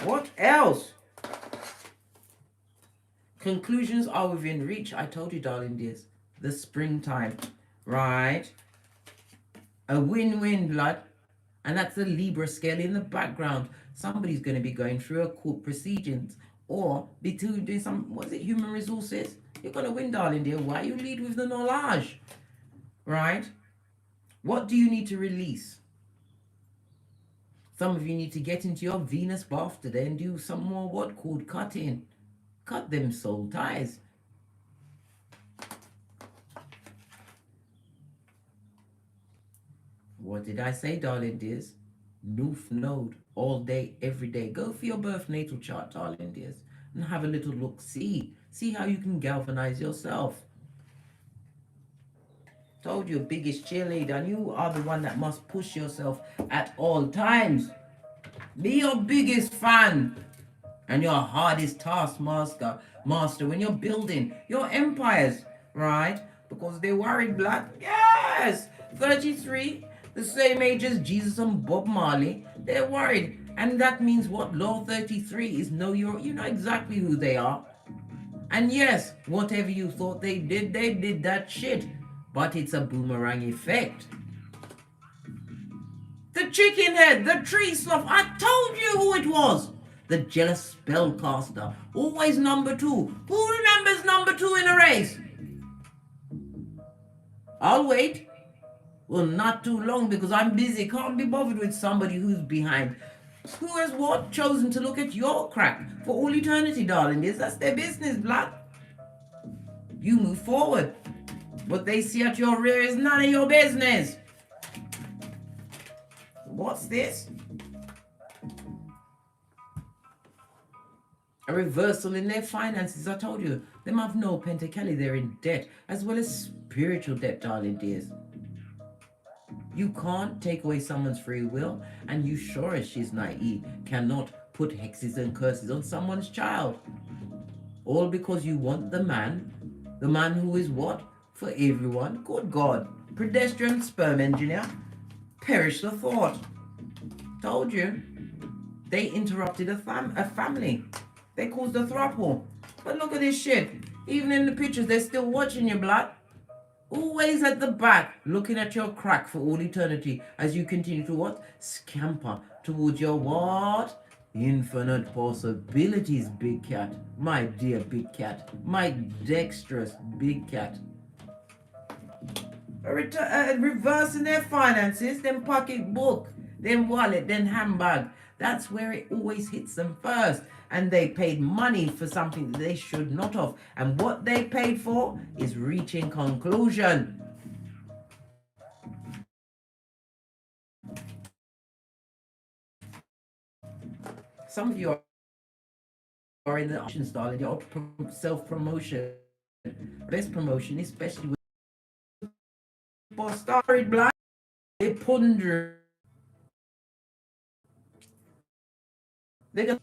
What else? Conclusions are within reach. I told you, darling dears. The springtime, right? A win-win, blood. And that's the Libra scale in the background. Somebody's going to be going through a court proceedings or be doing some, was it human resources? You're going to win, darling dear. Why you lead with the knowledge? Right? What do you need to release? Some of you need to get into your Venus bath today and do some more what called cutting. Cut them soul ties. What did I say, darling dears? Noof node all day, every day. Go for your birth natal chart, darling dears, and have a little look. See how you can galvanize yourself. Told you, biggest cheerleader, and you are the one that must push yourself at all times. Be your biggest fan and your hardest taskmaster when you're building your empires, right? Because they're worried, blood. Yes, 33. The same age as Jesus and Bob Marley, they're worried. And that means what? Law 33 is you know exactly who they are. And yes, whatever you thought they did that shit. But it's a boomerang effect. The chicken head, the tree sloth, I told you who it was. The jealous spellcaster, always number 2. Who remembers number 2 in a race? I'll wait. Well, not too long because I'm busy. Can't be bothered with somebody who's behind. Who has what? Chosen to look at your crack for all eternity, darling. That's their business, blood. You move forward. What they see at your rear is none of your business. What's this? A reversal in their finances. I told you, them have no Pentacali. They're in debt, as well as spiritual debt, darling dears. You can't take away someone's free will, and you sure as she's naive cannot put hexes and curses on someone's child. All because you want the man who is what? For everyone. Good God. Pedestrian sperm engineer. Perish the thought. Told you. They interrupted a family. They caused a throuple. But look at this shit. Even in the pictures, they're still watching your blood. Always at the back, looking at your crack for all eternity as you continue to what? Scamper towards your what? Infinite possibilities, big cat. My dear big cat. My dexterous big cat. Reversing their finances, then pocketbook, then wallet, then handbag. That's where it always hits them first. And they paid money for something that they should not have. And what they paid for is reaching conclusion. Some of you are in the option style and your self-promotion. Best promotion, especially with started blind. They ponder. They're gonna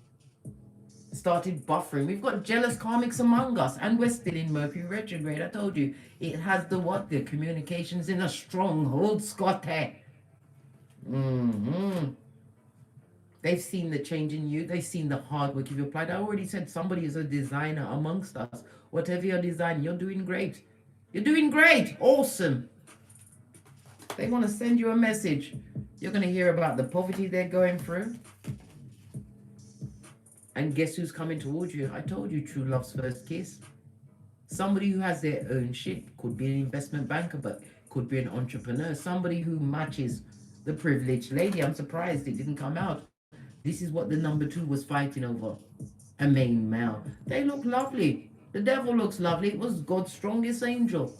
started buffering. We've got jealous karmics among us, and we're still in Mercury retrograde. I told you it has the what? The communications in a stronghold, Scotty. They've seen the change in you. They've seen the hard work you've applied. I already said somebody is a designer amongst us. Whatever you're designing, you're doing great. You're doing great. Awesome. They want to send you a message. You're going to hear about the poverty they're going through. And guess who's coming towards you? I told you, true love's first kiss. Somebody who has their own shit. Could be an investment banker, but could be an entrepreneur. Somebody who matches the privileged lady. I'm surprised it didn't come out. This is what the number 2 was fighting over. A main male. They look lovely. The devil looks lovely. It was God's strongest angel.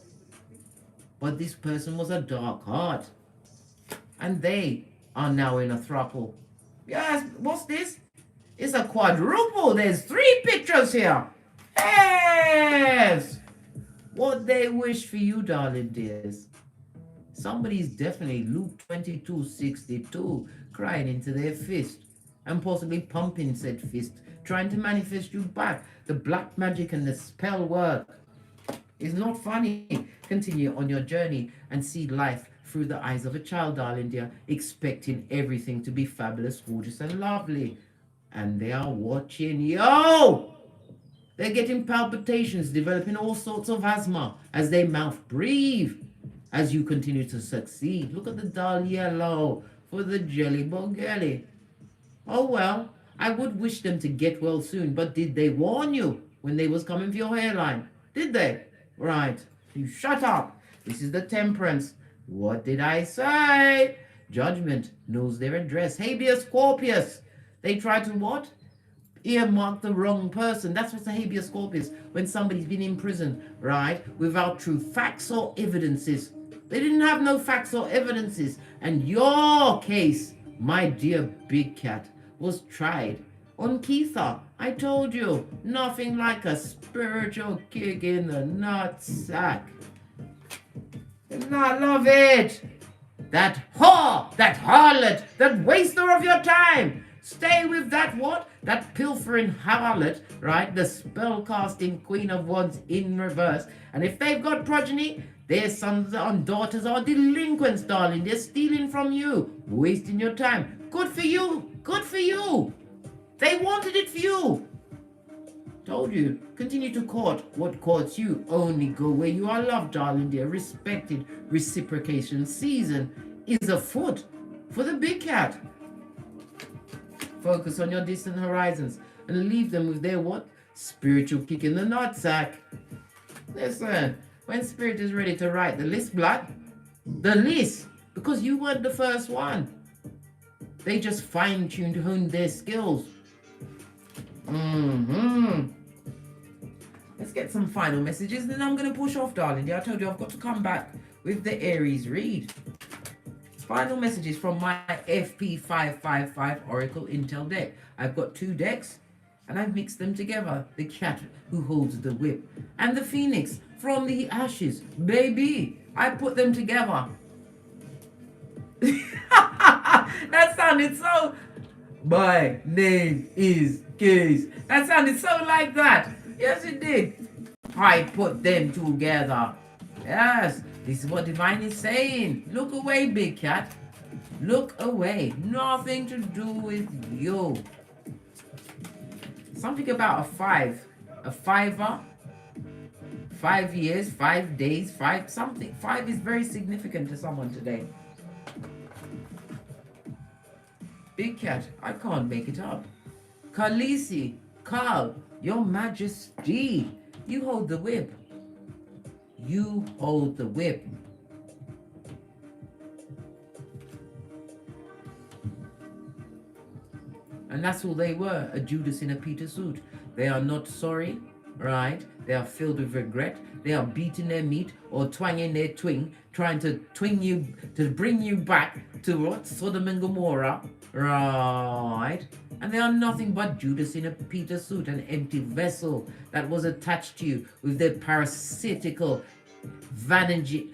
But this person was a dark heart. And they are now in a throuple. Yes, what's this? It's a quadruple. There's 3 pictures here. Yes! What they wish for you, darling dears. Somebody's definitely Luke 22:62 crying into their fist and possibly pumping said fist, trying to manifest you back. The black magic and the spell work is not funny. Continue on your journey and see life through the eyes of a child, darling dear, expecting everything to be fabulous, gorgeous, and lovely. And they are watching. Yo! They're getting palpitations, developing all sorts of asthma as they mouth breathe. As you continue to succeed, look at the dull yellow for the jelly bogelly. Oh well, I would wish them to get well soon, but did they warn you when they was coming for your hairline? Did they? Right, you shut up. This is the Temperance. What did I say? Judgment knows their address. Habeas corpus. They try to what? Earmark the wrong person. That's what's a habeas corpus. When somebody's been in prison, right, without true facts or evidences. They didn't have no facts or evidences. And your case, my dear big cat, was tried on Keitha. I told you, nothing like a spiritual kick in the nutsack. And I love it. That whore, that harlot, that waster of your time. Stay with that what? That pilfering harlot, right? The spell-casting Queen of Wands in reverse. And if they've got progeny, their sons and daughters are delinquents, darling. They're stealing from you, wasting your time. Good for you. Good for you. They wanted it for you. Told you. Continue to court what courts you. Only go where you are loved, darling dear. Respected. Reciprocation season is afoot for the big cat. Focus on your distant horizons and leave them with their what? Spiritual kick in the nutsack. Listen, when spirit is ready to write the list, blood, the list, because you weren't the first one. They just fine-tuned, honed their skills. Let's get some final messages, and then I'm going to push off, darling. Yeah, I told you I've got to come back with the Aries read. Final messages from my FP555 Oracle Intel deck. I've got 2 decks, and I've mixed them together. The cat who holds the whip, and the phoenix from the ashes. Baby, I put them together. That sounded so... My name is Case. That sounded so like that. Yes, it did. I put them together. Yes, this is what Divine is saying. Look away, big cat. Look away. Nothing to do with you. Something about a 5. A 5er. 5 years, 5 days, 5 something. 5 is very significant to someone today. Big cat, I can't make it up. Khaleesi, Carl, your majesty. You hold the whip. You hold the whip. And that's all they were, a Judas in a Peter suit. They are not sorry, right? They are filled with regret. They are beating their meat or twanging their twing, trying to twing you, to bring you back to what? Sodom and Gomorrah, right? And they are nothing but Judas in a Peter suit, an empty vessel that was attached to you with their parasitical vampire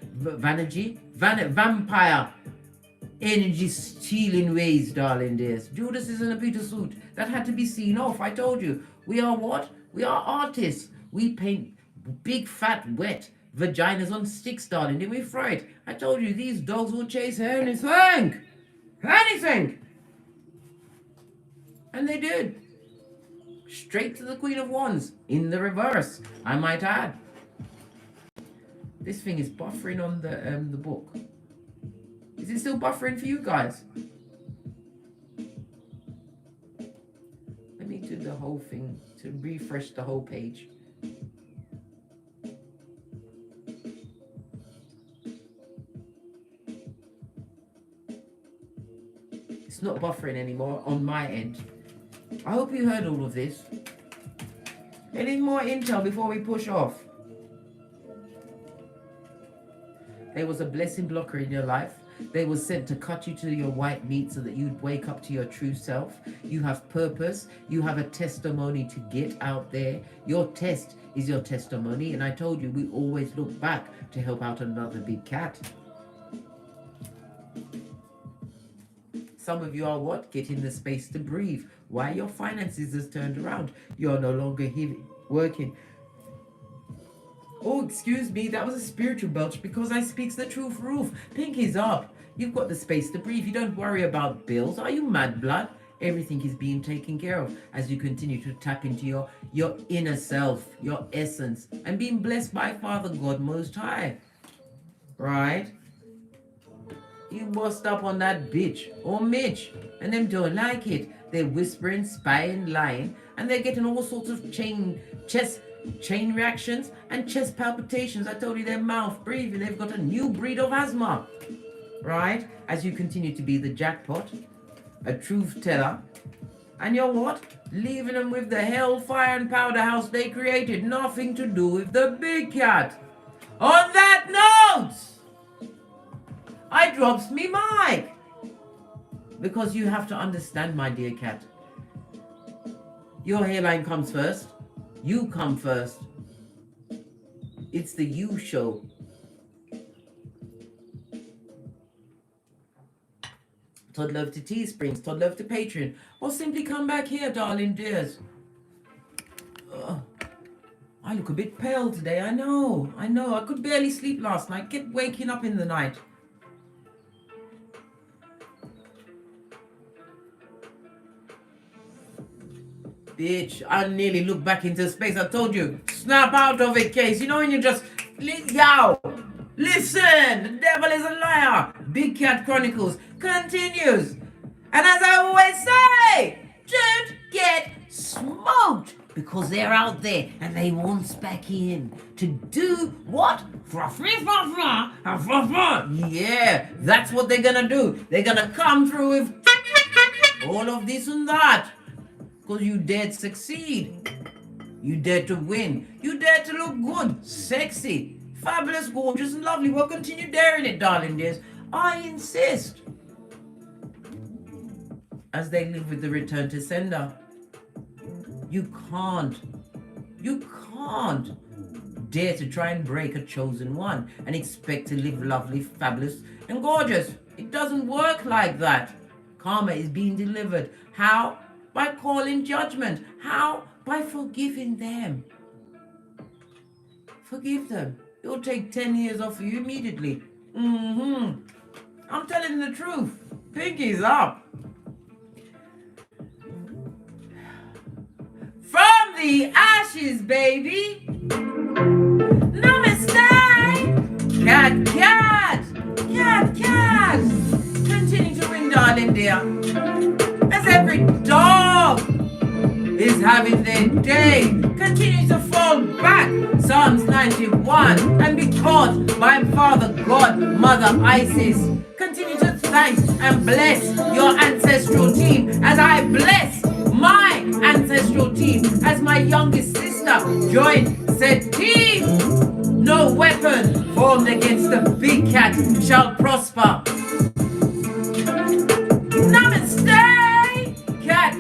energy stealing ways, darling dears. Judas is in a Peter suit. That had to be seen off. I told you. We are what? We are artists. We paint big, fat, wet vaginas on sticks, darling. Then we throw it. I told you, these dogs will chase anything. Anything. And they did. Straight to the Queen of Wands. In the reverse, I might add. This thing is buffering on the book. Is it still buffering for you guys? Let me do the whole thing to refresh the whole page. It's not buffering anymore on my end. I hope you heard all of this. Any more intel before we push off? There was a blessing blocker in your life. They were sent to cut you to your white meat so that you'd wake up to your true self. You have purpose. You have a testimony to get out there. Your test is your testimony. And I told you, we always look back to help out another big cat. Some of you are what? Getting the space to breathe. Why? Your finances has turned around. You're no longer working. Oh, excuse me, that was a spiritual belch because I speaks the truth, roof. Pinkies up. You've got the space to breathe. You don't worry about bills. Are you mad, blood? Everything is being taken care of as you continue to tap into your inner self, your essence, and being blessed by Father God Most High. Right? You bust up on that bitch or Mitch, and them don't like it. They're whispering, spying, lying, and they're getting all sorts of chain reactions and chest palpitations. I told you, their mouth breathing. They've got a new breed of asthma. Right? As you continue to be the jackpot, a truth teller, and you're what? Leaving them with the hellfire and powder house they created. Nothing to do with the big cat. On that note, I drops me mic. Because you have to understand, my dear cat. Your hairline comes first. You come first. It's the you show. Todd love to Teesprings, Todd love to Patreon, or simply come back here, darling dears. I look a bit pale today, I know. I could barely sleep last night, kept waking up in the night. Bitch, I nearly looked back into space. I told you, snap out of it, Case. You know when you just, yo, listen, the devil is a liar. Big Cat Chronicles continues. And as I always say, don't get smoked, because they're out there and they want us back in to do what? Yeah, that's what they're gonna do. They're gonna come through with all of this and that. Because you dare to succeed. You dare to win. You dare to look good, sexy, fabulous, gorgeous, and lovely. Well, continue daring it, darling dears. I insist. As they live with the return to sender. You can't dare to try and break a chosen one and expect to live lovely, fabulous, and gorgeous. It doesn't work like that. Karma is being delivered. How? By calling judgment. How? By forgiving them. Forgive them. It'll take 10 years off of you immediately. I'm telling the truth. Pinky's up. From the ashes, baby. Namaste. Cat. Continue to win, darling dear. As every dog is having their day, continue to fall back, Psalms 91, and be caught by Father God, Mother Isis. Continue to thank and bless your ancestral team as I bless my ancestral team as my youngest sister joined said team. No weapon formed against the big cat shall prosper. Namaste. Cat.